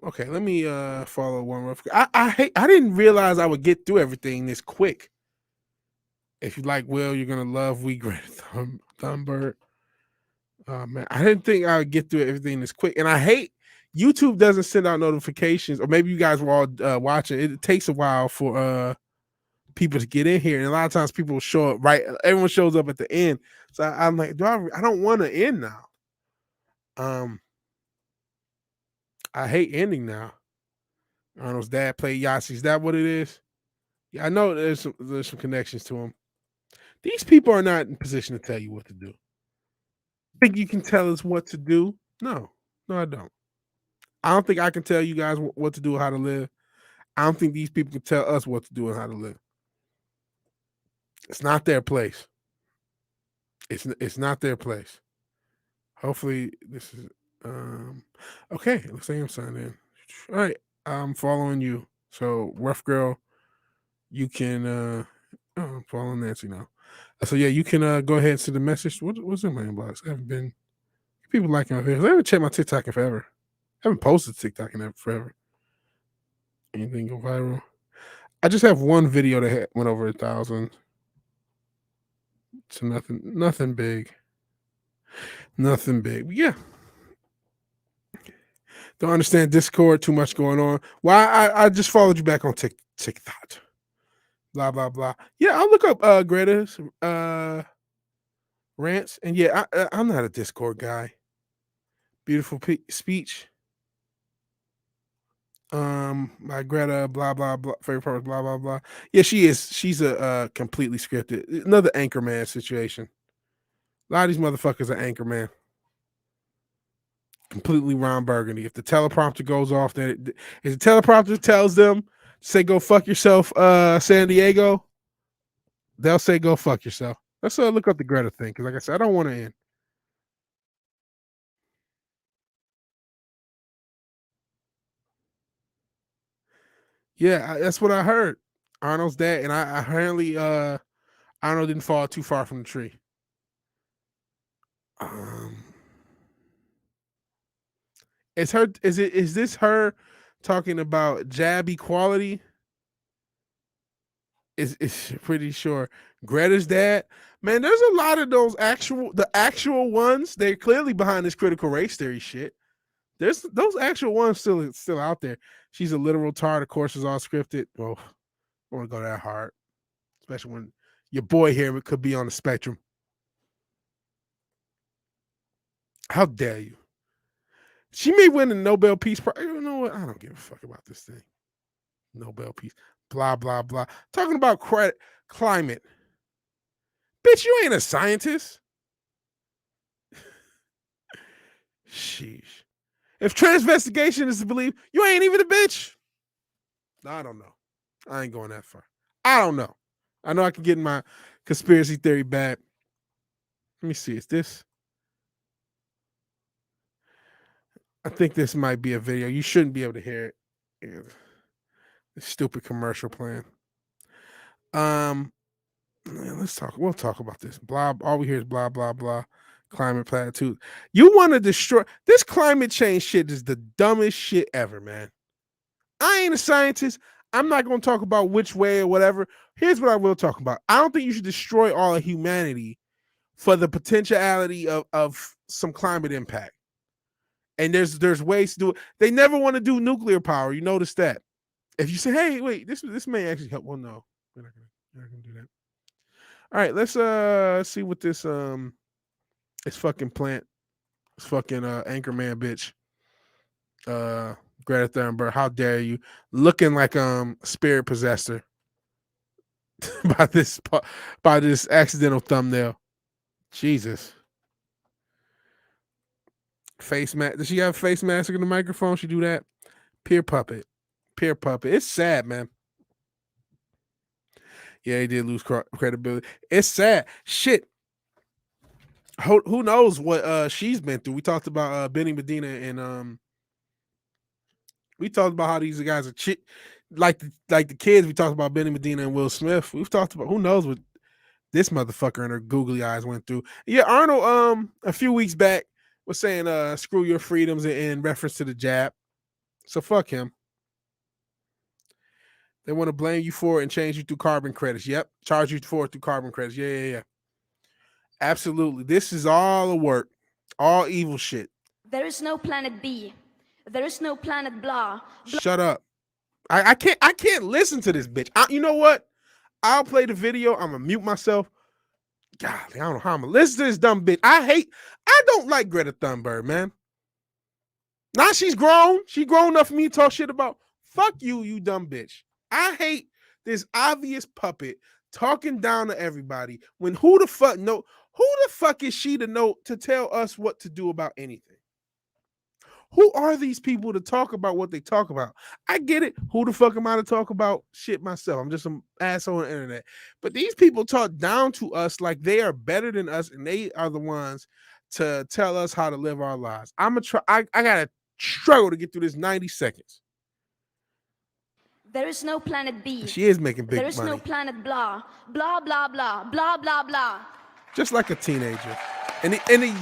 S1: Okay, let me follow one real quick. I didn't realize I would get through everything this quick. If you like Will, you're gonna love We Greta Thunberg. Man, I didn't think I would get through everything this quick, and I hate YouTube doesn't send out notifications, or maybe you guys were all watching. It takes a while for people to get in here, and a lot of times people show up right. Everyone shows up at the end, so I'm like, I don't want to end now. I hate ending now. Arnold's dad played Yahtzee. Is that what it is? Yeah, I know there's some connections to him. These people are not in position to tell you what to do. Think you can tell us what to do? No, I don't. I don't think I can tell you guys what to do or how to live. I don't think these people can tell us what to do and how to live. It's not their place. It's not their place. Hopefully this is okay. Looks like I'm signed in. All right, I'm following you. So rough girl, you can I'm following Nancy now. So yeah, you can go ahead and send a message. What's in my inbox? I haven't been people liking my videos. I haven't checked my TikTok in forever. I haven't posted TikTok in forever. Anything go viral? I just have one video that went over 1,000. So nothing big. Nothing big. But yeah. Don't understand Discord, too much going on. Well, I just followed you back on TikTok. Blah, blah, blah. Yeah, I'll look up Greta's rants. And yeah, I'm not a Discord guy. Beautiful speech. My Greta, blah, blah, blah, favorite part, blah, blah, blah. Yeah, she is. She's a completely scripted. Another Anchorman situation. A lot of these motherfuckers are Anchorman. Completely Ron Burgundy. If the teleprompter goes off, then if the teleprompter tells them, say, go fuck yourself, San Diego, they'll say, go fuck yourself. Let's look up the Greta thing, because like I said, I don't want to end. Yeah, that's what I heard. Arnold's dad, and I apparently Arnold didn't fall too far from the tree. Is this her talking about jab equality? Is pretty sure Greta's dad. Man, there's a lot of those actual ones. They're clearly behind this critical race theory shit. There's those actual ones still out there. She's a literal tart. Of course, is all scripted. Well, I don't want to go that hard, especially when your boy here could be on the spectrum. How dare you? She may win the Nobel Peace Prize. You know what? I don't give a fuck about this thing. Nobel Peace. Blah, blah, blah. Talking about climate. Bitch, you ain't a scientist. Sheesh. If transvestigation is to believe, you ain't even a bitch. I don't know. I ain't going that far. I don't know. I know I can get in my conspiracy theory bag. Let me see. Is this? I think this might be a video. You shouldn't be able to hear it. Yeah. The stupid commercial plan. Let's talk. We'll talk about this. Blah. All we hear is blah, blah, blah. Climate platitude. You want to destroy this climate change shit is the dumbest shit ever, man. I ain't a scientist. I'm not going to talk about which way or whatever. Here's what I will talk about. I don't think you should destroy all of humanity for the potentiality of some climate impact. And there's ways to do it. They never want to do nuclear power. You notice that. If you say, hey, wait, this may actually help. Well, no, we're not gonna do that. All right, let's see what this fucking plant, this fucking Anchorman bitch, Greta Thunberg. How dare you? Looking like spirit possessor by this accidental thumbnail. Jesus. Face mask. Does she have a face mask in the microphone? She do that? Peer puppet. It's sad, man. Yeah, he did lose credibility. It's sad. Shit. Who knows what she's been through? We talked about Benny Medina and we talked about how these guys are like the kids. We talked about Benny Medina and Will Smith. We've talked about who knows what this motherfucker and her googly eyes went through. Yeah, Arnold a few weeks back was saying screw your freedoms in reference to the jab. So fuck him. They want to blame you for it and change you through carbon credits. Yep. Charge you for it through carbon credits. Yeah. Absolutely. This is all a work. All evil shit.
S6: There is no planet B. There is no planet blah.
S1: Shut up. I can't listen to this bitch. You know what? I'll play the video. I'm gonna mute myself. God, I don't know how I'm gonna listen to this dumb bitch. I don't like Greta Thunberg, man. Now she's grown. She grown enough for me to talk shit about. Fuck you, you dumb bitch. I hate this obvious puppet talking down to everybody when who the fuck is she to know to tell us what to do about anything? Who are these people to talk about what they talk about? I get it. Who the fuck am I to talk about shit myself? I'm just an asshole on the internet. But these people talk down to us like they are better than us and they are the ones to tell us how to live our lives. I gotta struggle to get through this 90 seconds.
S6: There is no planet B.
S1: She is making big money.
S6: There is no planet blah. Blah, blah, blah. Blah, blah, blah.
S1: Just like a teenager. And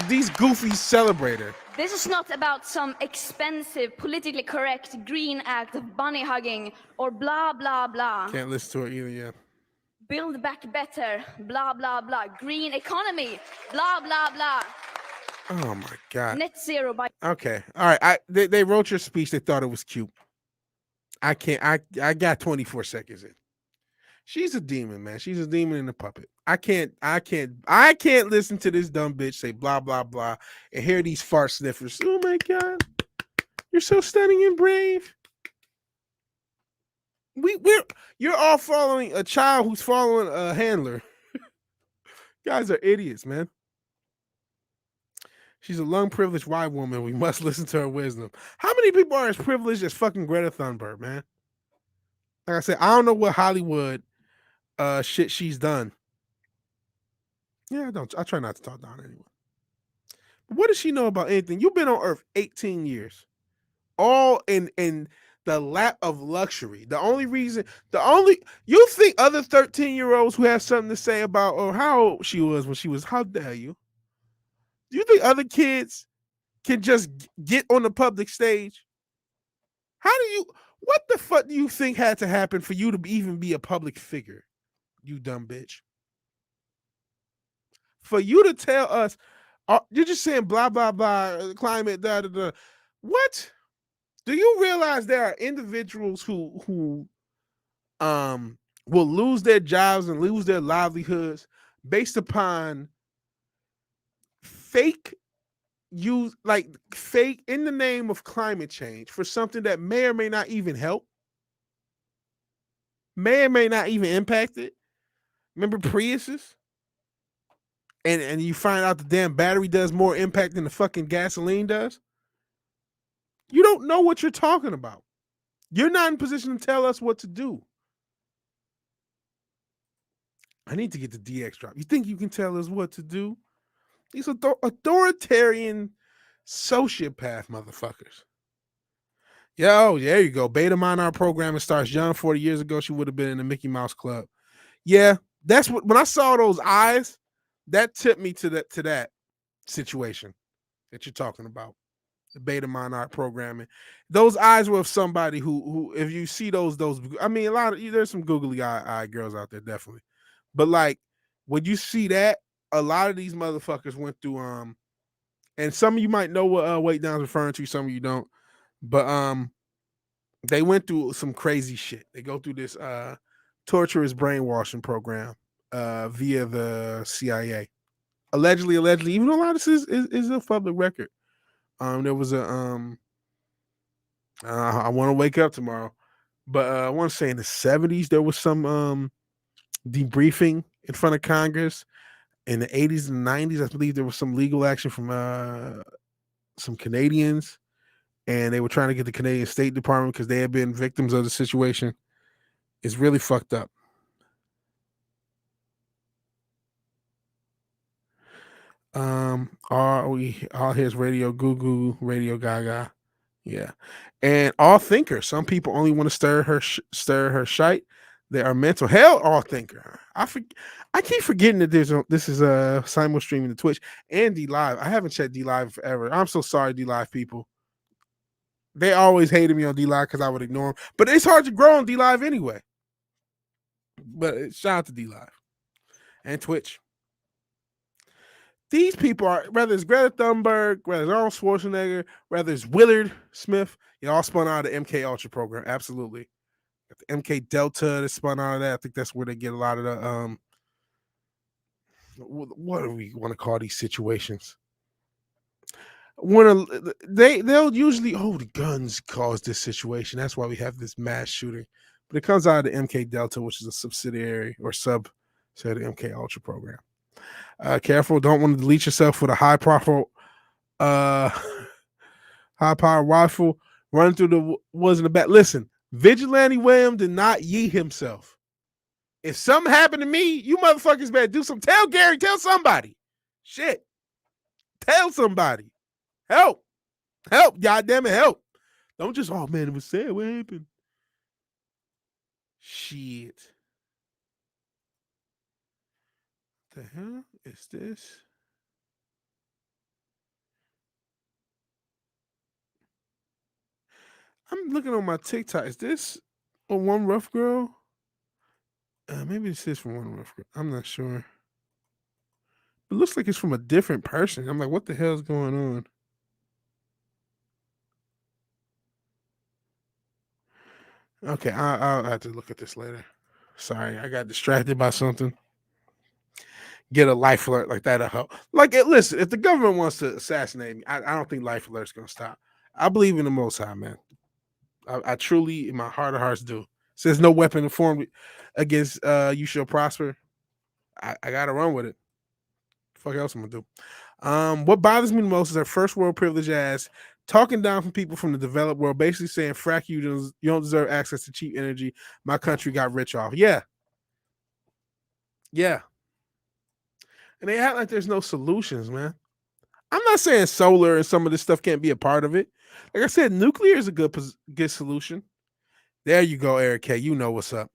S1: these goofies celebrate her.
S6: This is not about some expensive, politically correct green act of bunny hugging or blah, blah, blah.
S1: Can't listen to her either, yeah.
S6: Build back better, blah, blah, blah. Green economy, blah, blah, blah.
S1: Oh my God.
S6: Net zero by...
S1: Okay. All right. They wrote your speech. They thought it was cute. I got 24 seconds in. She's a demon, man. She's a demon in a puppet. I can't listen to this dumb bitch say blah, blah, blah and hear these fart sniffers. Oh my God. You're so stunning and brave. You're all following a child who's following a handler. Guys are idiots, man. She's a lung privileged white woman. We must listen to her wisdom. How many people are as privileged as fucking Greta Thunberg, man? Like I said, I don't know what Hollywood shit she's done. Yeah, I try not to talk down anyone. But what does she know about anything? You've been on Earth 18 years. All in the lap of luxury. You think other 13-year-olds who have something to say about or how old she was when she was, how dare you? Do you think other kids can just get on the public stage? What the fuck do you think had to happen for you to even be a public figure? You dumb bitch. For you to tell us, you're just saying blah, blah, blah, climate, da, da, da. What? Do you realize there are individuals who will lose their jobs and lose their livelihoods based upon fake in the name of climate change for something that may or may not even help, may or may not even impact it? Remember Priuses? And you find out the damn battery does more impact than the fucking gasoline does? You don't know what you're talking about. You're not in position to tell us what to do. I need to get the DX drop. You think you can tell us what to do? These authoritarian sociopath motherfuckers. Yo, there you go. Beta Monarch programming starts young. 40 years ago, she would have been in the Mickey Mouse Club. Yeah, that's what. When I saw those eyes, that tipped me to that situation that you're talking about. The Beta Monarch programming. Those eyes were of somebody who if you see those, I mean, there's some googly eye girls out there, definitely. But like when you see that, a lot of these motherfuckers went through and some of you might know what Weight Down's referring to, some of you don't. But they went through some crazy shit. They go through this torturous brainwashing program via the CIA. Allegedly, even though a lot of this is a public record. There was a I want to wake up tomorrow, but I want to say in the 70s there was some debriefing in front of Congress. In the 80s and 90s, I believe there was some legal action from some Canadians, and they were trying to get the Canadian State Department because they had been victims of the situation. It's really fucked up. All here's Radio Goo, Radio Gaga, yeah, and all thinker. Some people only want to stir her shite. They are mental. Hell, all thinker. I keep forgetting that this is simul streaming to Twitch and D Live. I haven't checked D Live forever. I'm so sorry, D Live people. They always hated me on D-Live because I would ignore them. But it's hard to grow on D-Live anyway. But shout out to D-Live and Twitch. These people are, whether it's Greta Thunberg, whether it's Arnold Schwarzenegger, whether it's Willard Smith, they all spun out of the MK Ultra program. Absolutely. The MK Delta that spun out of that. I think that's where they get a lot of the what do we want to call these situations? They'll usually the guns caused this situation. That's why we have this mass shooting. But it comes out of the MK Delta, which is a subsidiary or subset of the MK Ultra program. Careful, don't want to delete yourself with a high power rifle running through the woods in the back. Listen, Vigilante William did not yeet himself. If something happened to me, you motherfuckers better do something. Tell Gary, tell somebody. Shit. Tell somebody. Help. Help. Goddamn it, help. Don't just, oh man, it was sad. What happened? Shit. What the hell is this? I'm looking on my TikTok. Is this a One Rough Girl? Maybe this is from One Rough Girl. I'm not sure. It looks like it's from a different person. I'm like, what the hell is going on? Okay, I'll have to look at this later. Sorry, I got distracted by something. Get a life alert like that'll help. Like, listen, if the government wants to assassinate me, I don't think life alert's gonna stop. I believe in the Most High, man. I truly, in my heart of hearts, do. Says no weapon formed against you shall prosper. I gotta run with it. Fuck else I'm gonna do. What bothers me the most is our first world privilege ass talking down from people from the developed world, basically saying, frack you don't deserve access to cheap energy. My country got rich off. Yeah. Yeah. And they act like there's no solutions, man. I'm not saying solar and some of this stuff can't be a part of it. Like I said, nuclear is a good solution. There you go, Eric K. You know what's up.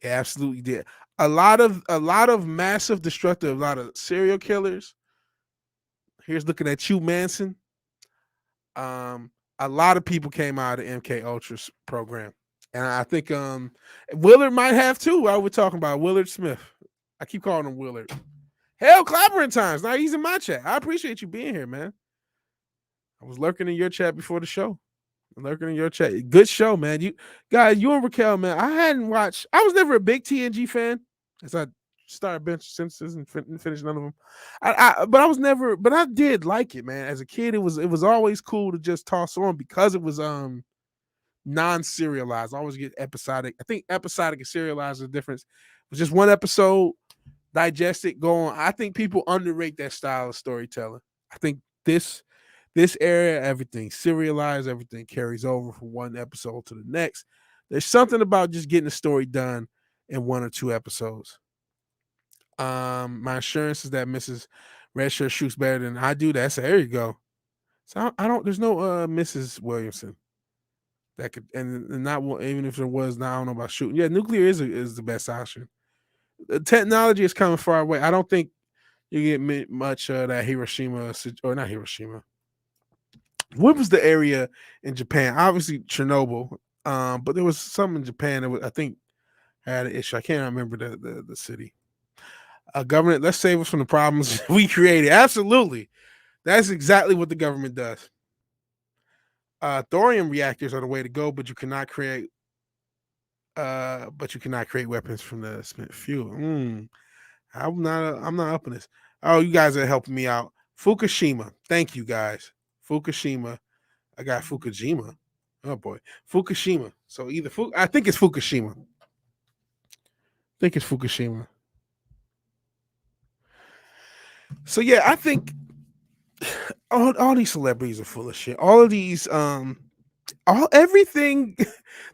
S1: It absolutely did. A lot of massive destructive, a lot of serial killers. Here's looking at you, Manson. A lot of people came out of the MK Ultra's program. And I think Willard might have too. I was talking about Willard Smith. I keep calling him Willard. Hell, Clobbering Times. Now he's in my chat. I appreciate you being here, man. I was lurking in your chat before the show. Lurking in your chat. Good show, man. You guys, you and Raquel, man. I was never a big TNG fan. As I started bench Simpsons and finished none of them. But I did like it, man. As a kid, it was always cool to just toss on because it was non-serialized. I always get episodic. I think episodic and serialized is the difference. It was just one episode, digest it, go on. I think people underrate that style of storytelling. I think this area, everything serialized, everything carries over from one episode to the next. There's something about just getting the story done in 1 or 2 episodes. My assurance is that Mrs. Redshirt shoots better than I do. There you go. So there's no Mrs. Williamson that could, and not even if there was, now I don't know about shooting. Yeah, nuclear is the best option. The technology is coming far away. I don't think you get much that Hiroshima, or not Hiroshima. What was the area in Japan? Obviously Chernobyl, but there was some in Japan that I think had an issue. I can't remember the city. Government, let's save us from the problems we created. Absolutely, that's exactly what the government does. Thorium reactors are the way to go, but you cannot create. Weapons from the spent fuel. I'm not up on this. Oh, you guys are helping me out. Fukushima. Thank you guys. Fukushima. I got Fukushima. Oh boy. Fukushima. So either I think it's Fukushima. So yeah, I think all these celebrities are full of shit. All of these everything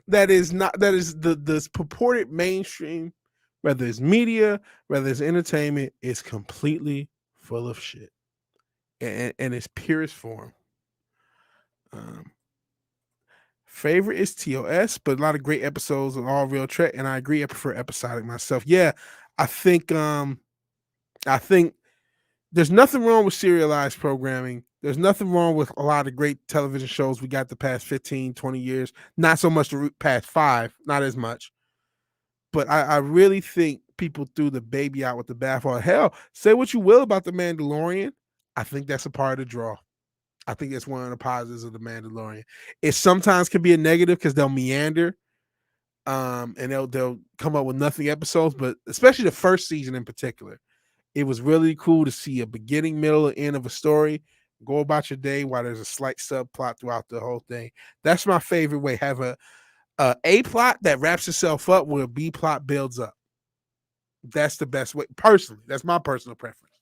S1: that is the purported mainstream, whether it's media, whether it's entertainment, is completely full of shit, and its purest form. Favorite is TOS, but a lot of great episodes of All Real Trek, and I agree. I prefer episodic myself. Yeah, I think there's nothing wrong with serialized programming. There's nothing wrong with a lot of great television shows we got the past 15, 20 years. Not so much the past 5, not as much. But I really think people threw the baby out with the bathwater. Hell, say what you will about The Mandalorian. I think that's a part of the draw. I think it's one of the positives of The Mandalorian. It sometimes can be a negative because they'll meander, and they'll come up with nothing episodes. But especially the first season in particular, it was really cool to see a beginning, middle, and end of a story. Go about your day while there's a slight subplot throughout the whole thing. That's my favorite way. Have a plot that wraps itself up where a B plot builds up. That's the best way. Personally, that's my personal preference.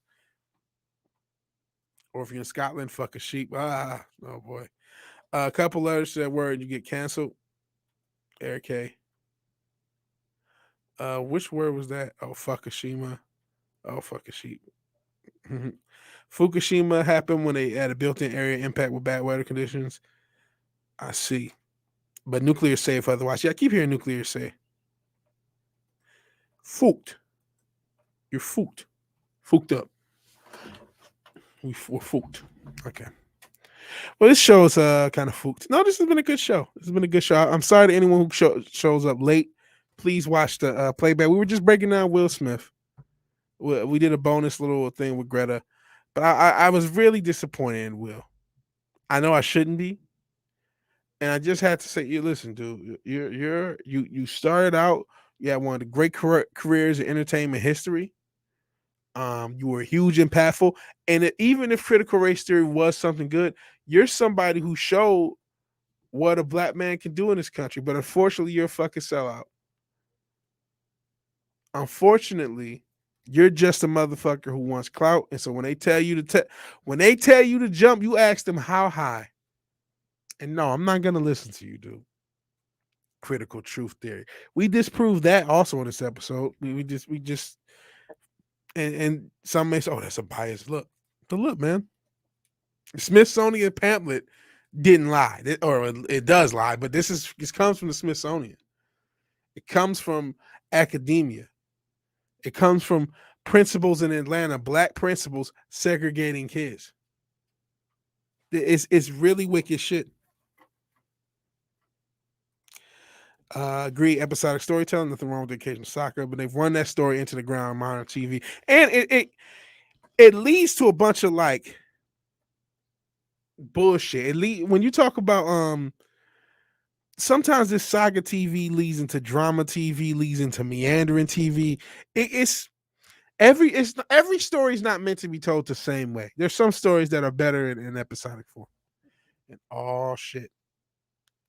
S1: Or if you're in Scotland, fuck a sheep. Oh boy. A couple letters to that word, you get canceled. Eric K. Which word was that? Oh, Fukushima. Oh, fuck a sheep. Fukushima happened when they had a built-in area impact with bad weather conditions. I see. But nuclear safe otherwise. Yeah, I keep hearing nuclear safe. Fooked. You're fooked. Fooked up. We're fooked. Okay. Well, this show is kind of fooked. No, this has been a good show. This has been a good show. I'm sorry to anyone who shows up late. Please watch the playback. We were just breaking down Will Smith. We did a bonus little thing with Greta, but I was really disappointed in Will. I know I shouldn't be, and I just had to say, you listen, dude. You started out. You had one of the great careers in entertainment history. You were huge, impactful, and even if critical race theory was something good, you're somebody who showed what a black man can do in this country. But unfortunately, you're a fucking sellout. Unfortunately, you're just a motherfucker who wants clout, and so when they tell you to jump, you ask them how high. And no, I'm not gonna listen to you, dude. Critical truth theory. We disproved that also in this episode. We just and some may say, oh, that's a biased look. But look, man, the Smithsonian pamphlet didn't lie, or it does lie, but this comes from the Smithsonian. It comes from academia. It comes from principals in Atlanta, black principals segregating kids. It's really wicked shit. Agree, episodic storytelling, nothing wrong with the occasional soccer, but they've run that story into the ground on modern TV. And it leads to a bunch of like bullshit. When you talk about sometimes this saga TV leads into drama TV, leads into meandering TV. Every story is not meant to be told the same way. There's some stories that are better in episodic form. And all shit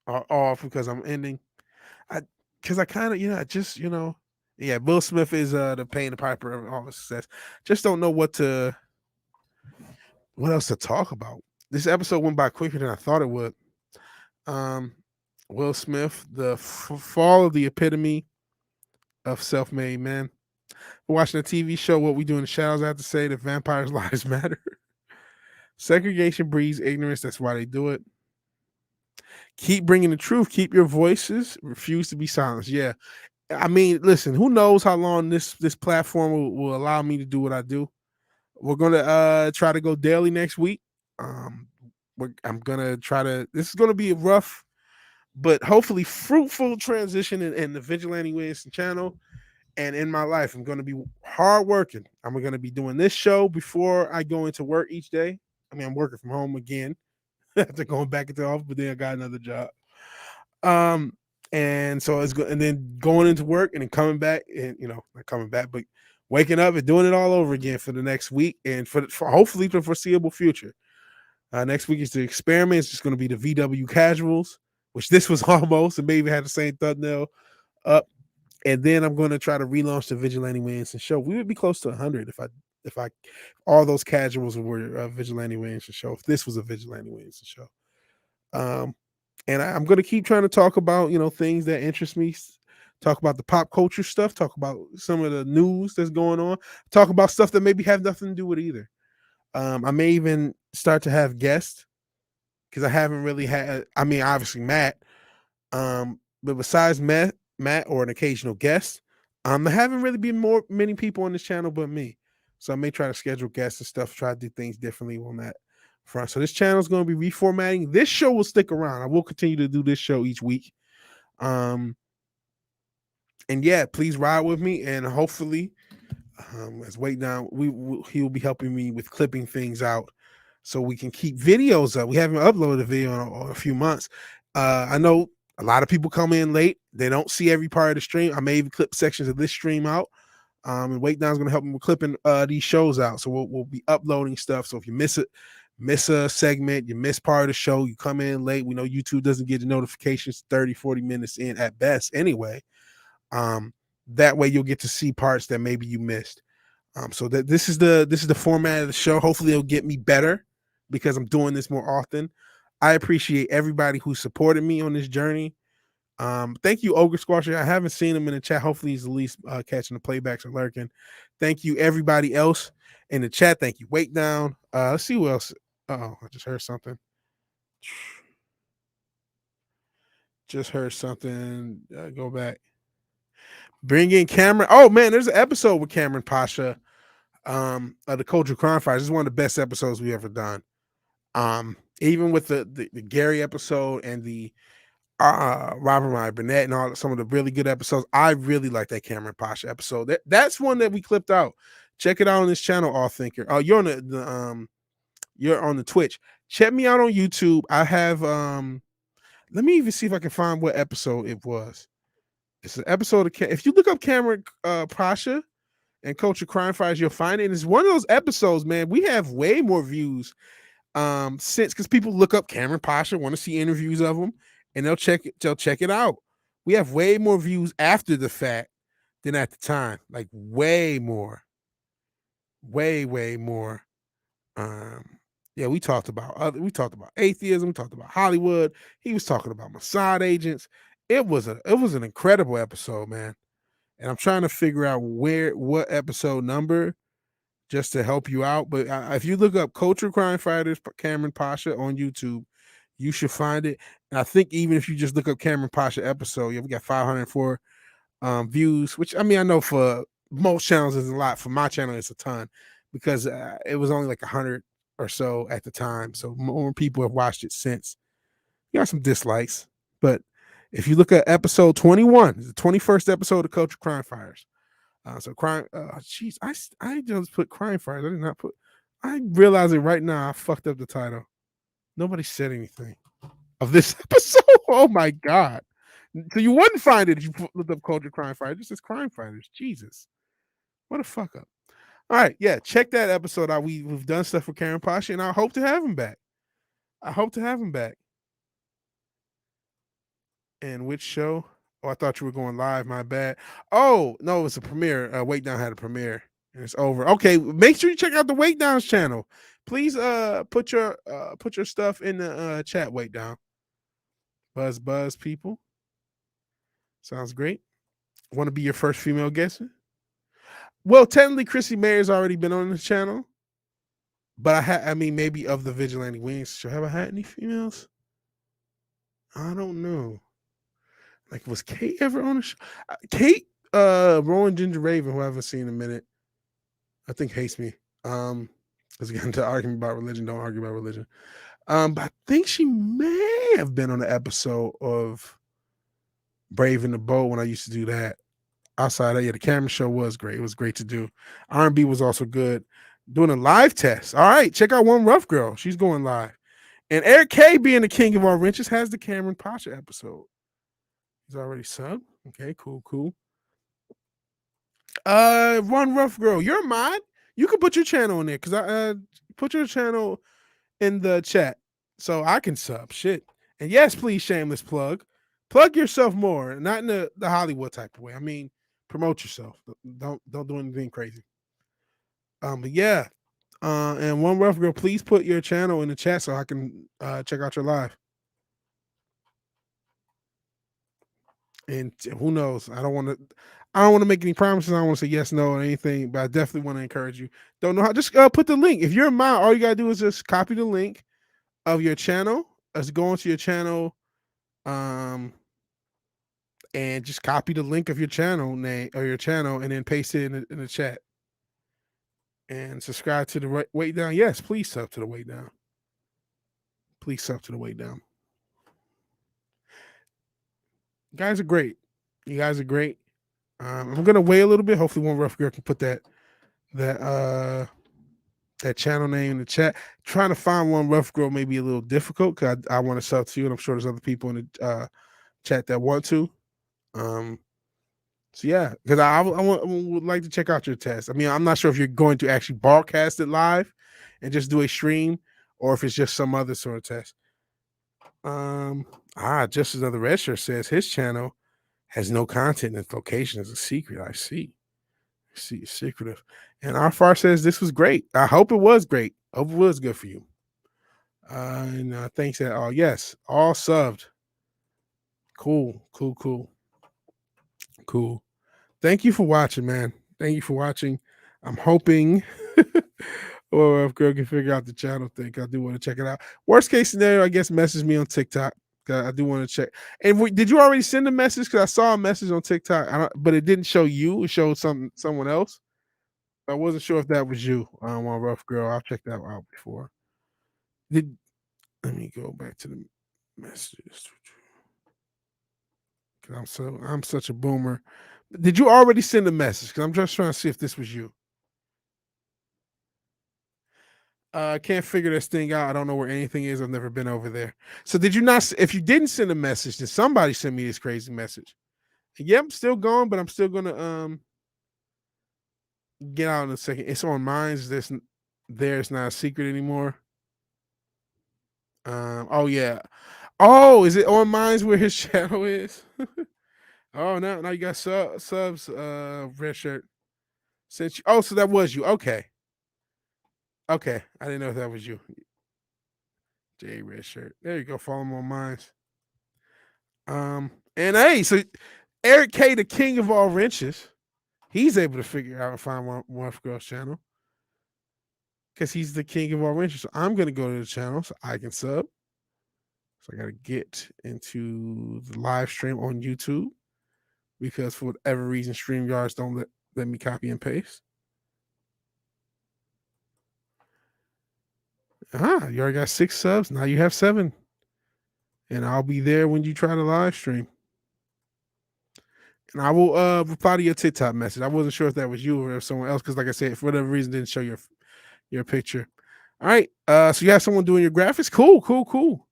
S1: are off because I'm ending. Because I kind of, yeah, Will Smith is the paying the piper of all the success. Just don't know what else to talk about. This episode went by quicker than I thought it would. Will Smith, the fall of the epitome of self-made man. We're watching a TV show, What We Do in the Shadows. I have to say that vampires' lives matter. Segregation breeds ignorance. That's why they do it. Keep bringing the truth. Keep your voices. Refuse to be silenced. Yeah. I mean, listen, who knows how long this platform will allow me to do what I do. We're going to try to go daily next week. I'm going to this is going to be a rough, but hopefully fruitful transition in the Vigilante Williamson channel and in my life. I'm going to be hardworking. I'm going to be doing this show before I go into work each day. I mean, I'm working from home again after going back into the office, but then I got another job. And so it's good. And then going into work and then coming back and, not coming back, but waking up and doing it all over again for the next week and for hopefully the foreseeable future. Next week is the experiment. It's just going to be the VW casuals, which this was almost, and maybe had the same thumbnail up. And then I'm going to try to relaunch the Vigilante Williamson show. We would be close to 100 if all those casuals were a Vigilante Williamson show. If this was a Vigilante Williamson show, and I'm going to keep trying to talk about things that interest me. Talk about the pop culture stuff. Talk about some of the news that's going on. Talk about stuff that maybe have nothing to do with either. I may even start to have guests because I haven't really had. I mean, obviously Matt, but besides Matt or an occasional guest, there haven't really been many people on this channel but me. So I may try to schedule guests and stuff. Try to do things differently on that. front. So this channel is going to be reformatting. This show will stick around. I will continue to do this show each week. And yeah, please ride with me, and hopefully, as Wait Down, he will be helping me with clipping things out, so we can keep videos up. We haven't uploaded a video in a few months. I know a lot of people come in late; they don't see every part of the stream. I may even clip sections of this stream out. And Wait Down is going to help me with clipping these shows out. So we'll be uploading stuff. So if you miss a segment, you miss part of the show, you come in late. We know YouTube doesn't get the notifications 30, 40 minutes in at best anyway. That way you'll get to see parts that maybe you missed. So that this is the format of the show. Hopefully it'll get me better because I'm doing this more often. I appreciate everybody who supported me on this journey. Thank you, Ogre Squasher. I haven't seen him in the chat. Hopefully he's at least catching the playbacks or lurking. Thank you, everybody else in the chat. Thank you. Wait Down. Let's see who else. Oh, I just heard something. Go back. Bring in Cameron. Oh man, there's an episode with Cameron Pasha of the Cultural Crime Fighters. This is one of the best episodes we've ever done. Even with the Gary episode and the Robert Meyer Burnett and some of the really good episodes, I really like that Cameron Pasha episode. That's one that we clipped out. Check it out on this channel, All Thinker. Oh, you're on you're on the Twitch. Check me out on YouTube. I have let me even see if I can find what episode it was. It's an episode of if you look up Cameron Pasha and Culture Crime Fighters, you'll find it. And it's one of those episodes, man. We have way more views since, because people look up Cameron Pasha, want to see interviews of him, and they'll check it out. We have way more views after the fact than at the time. Like way more. Way more. Yeah, we talked about atheism, we talked about Hollywood. He was talking about Mossad agents. It was an incredible episode, man. And I'm trying to figure out what episode number just to help you out. But if you look up Culture Crime Fighters Cameron Pasha on YouTube, you should find it. And I think even if you just look up Cameron Pasha episode, we got 504 views, which I mean, I know for most channels is a lot. For my channel, it's a ton because it was only like 100 or so at the time. So more people have watched it since. You got some dislikes, but if you look at episode 21, the 21st episode of Culture Crime Fighters. So crime, jeez, I just put Crime Fighters. I did not put. I realize it right now. I fucked up the title. Nobody said anything of this episode. Oh my god! So you wouldn't find it if you looked up Culture Crime Fighters. It says Crime Fighters. Jesus, what a fuck up. All right, yeah, check that episode out. We've done stuff with Cameron Pasha, and I hope to have him back. And which show? Oh, I thought you were going live. My bad. Oh, no, it's a premiere. Wait Down had a premiere, and it's over. Okay, make sure you check out the Wait Down's channel. Please put your stuff in the chat. Wait Down. Buzz people. Sounds great. Want to be your first female guest? Well, technically, Chrissy Mayer's already been on the channel, but I mean, maybe of the Vigilante Williamson show. Have I had any females? I don't know. Like, was Kate ever on the show? Kate, Rowan Ginger Raven, who I haven't seen in a minute, I think hates me. Because we got into arguing about religion. Don't argue about religion. But I think she may have been on the episode of Brave in the Bold when I used to do that. Outside of the camera show was great. It was great to do. R&B was also good. Doing a live test. All right, check out One Rough Girl. She's going live. And Eric K, being the king of our wrenches, has the Cameron Pasha episode. He's already subbed. Okay, cool. One Rough Girl, you're a mod. You can put your channel in there because I put your channel in the chat so I can sub. Shit. And yes, please, shameless plug. Plug yourself more, not in the Hollywood type of way. I mean, promote yourself. Don't do anything crazy. But yeah. And One Rough Girl, please put your channel in the chat so I can check out your live. And who knows? I don't want to make any promises. I don't want to say yes, no, or anything, but I definitely want to encourage you. Don't know how, just put the link. If you're a mod, all you gotta do is just copy the link of your channel. Let's go into your channel, and just copy the link of your channel name or your channel and then paste it in the chat. And subscribe to the Wait Down. Yes, please sub to the Wait Down. Please sub to the way down. You guys are great. You guys are great. I'm gonna wait a little bit. Hopefully, one rough girl can put that channel name in the chat. Trying to find one rough girl may be a little difficult because I want to sub to you, and I'm sure there's other people in the chat that want to. So yeah, because I would like to check out your test. I mean, I'm not sure if you're going to actually broadcast it live and just do a stream, or if it's just some other sort of test. Just another red shirt says his channel has no content and its location is a secret. I see. It's secretive. And Arfar says this was great. I hope it was great. Hope it was good for you. And thanks at all. Yes, all subbed. Cool. Thank you for watching, man. Thank you for watching. I'm hoping or if girl can figure out the channel thing. I do want to check it out. Worst case scenario, I guess message me on TikTok. I do want to check. And did you already send a message? Because I saw a message on TikTok, but it didn't show you. It showed someone else. I wasn't sure if that was you. One rough girl. I'll check that out before. Let me go back to the messages. I'm such a boomer. Did you already send a message? Because I'm just trying to see if this was you. I can't figure this thing out. I don't know where anything is. I've never been over there. So did you not? If you didn't send a message, then somebody sent me this crazy message. Yeah, I'm still going, but I'm still gonna get out in a second. It's on mine. There's not a secret anymore. Oh yeah. Oh, is it on mine where his channel is? Oh, now you got subs. Red shirt. Since you, so that was you. Okay. I didn't know if that was you. J red shirt. There you go. Follow him on mine. And hey, so Eric K, the king of all wrenches, he's able to figure out and find one girl's channel because he's the king of all wrenches. So I'm gonna go to the channel so I can sub. So I gotta get into the live stream on YouTube because for whatever reason, StreamYards don't let me copy and paste. You already got 6 subs. Now you have 7. And I'll be there when you try to live stream. And I will reply to your TikTok message. I wasn't sure if that was you or someone else, because like I said, for whatever reason, didn't show your picture. All right. So you have someone doing your graphics? Cool.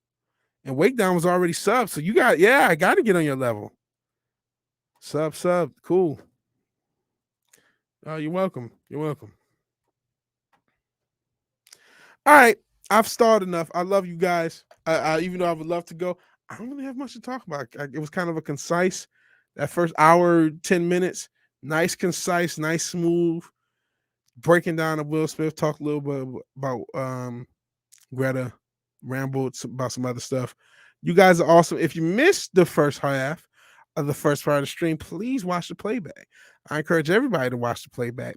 S1: And Wake Down was already subbed. So you got, I got to get on your level. Sub. Cool. You're welcome. All right. I've stalled enough. I love you guys. Even though I would love to go, I don't really have much to talk about. It was kind of a concise, that first hour, 10 minutes, nice, concise, nice, smooth, breaking down of Will Smith, talk a little bit about Greta, rambled about some other stuff. You guys are awesome. If you missed the first half of the first part of the stream, please watch the playback. I encourage everybody to watch the playback.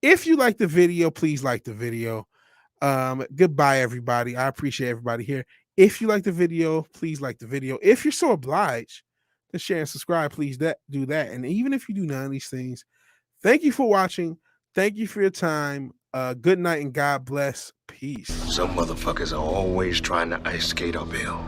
S1: If you like the video, please like the video. Goodbye, everybody. I appreciate everybody here. If you like the video, please like the video. If you're so obliged to share and subscribe, please do that. And even if you do none of these things, thank you for watching. Thank you for your time. Good night and God bless. Peace.
S7: Some motherfuckers are always trying to ice skate uphill.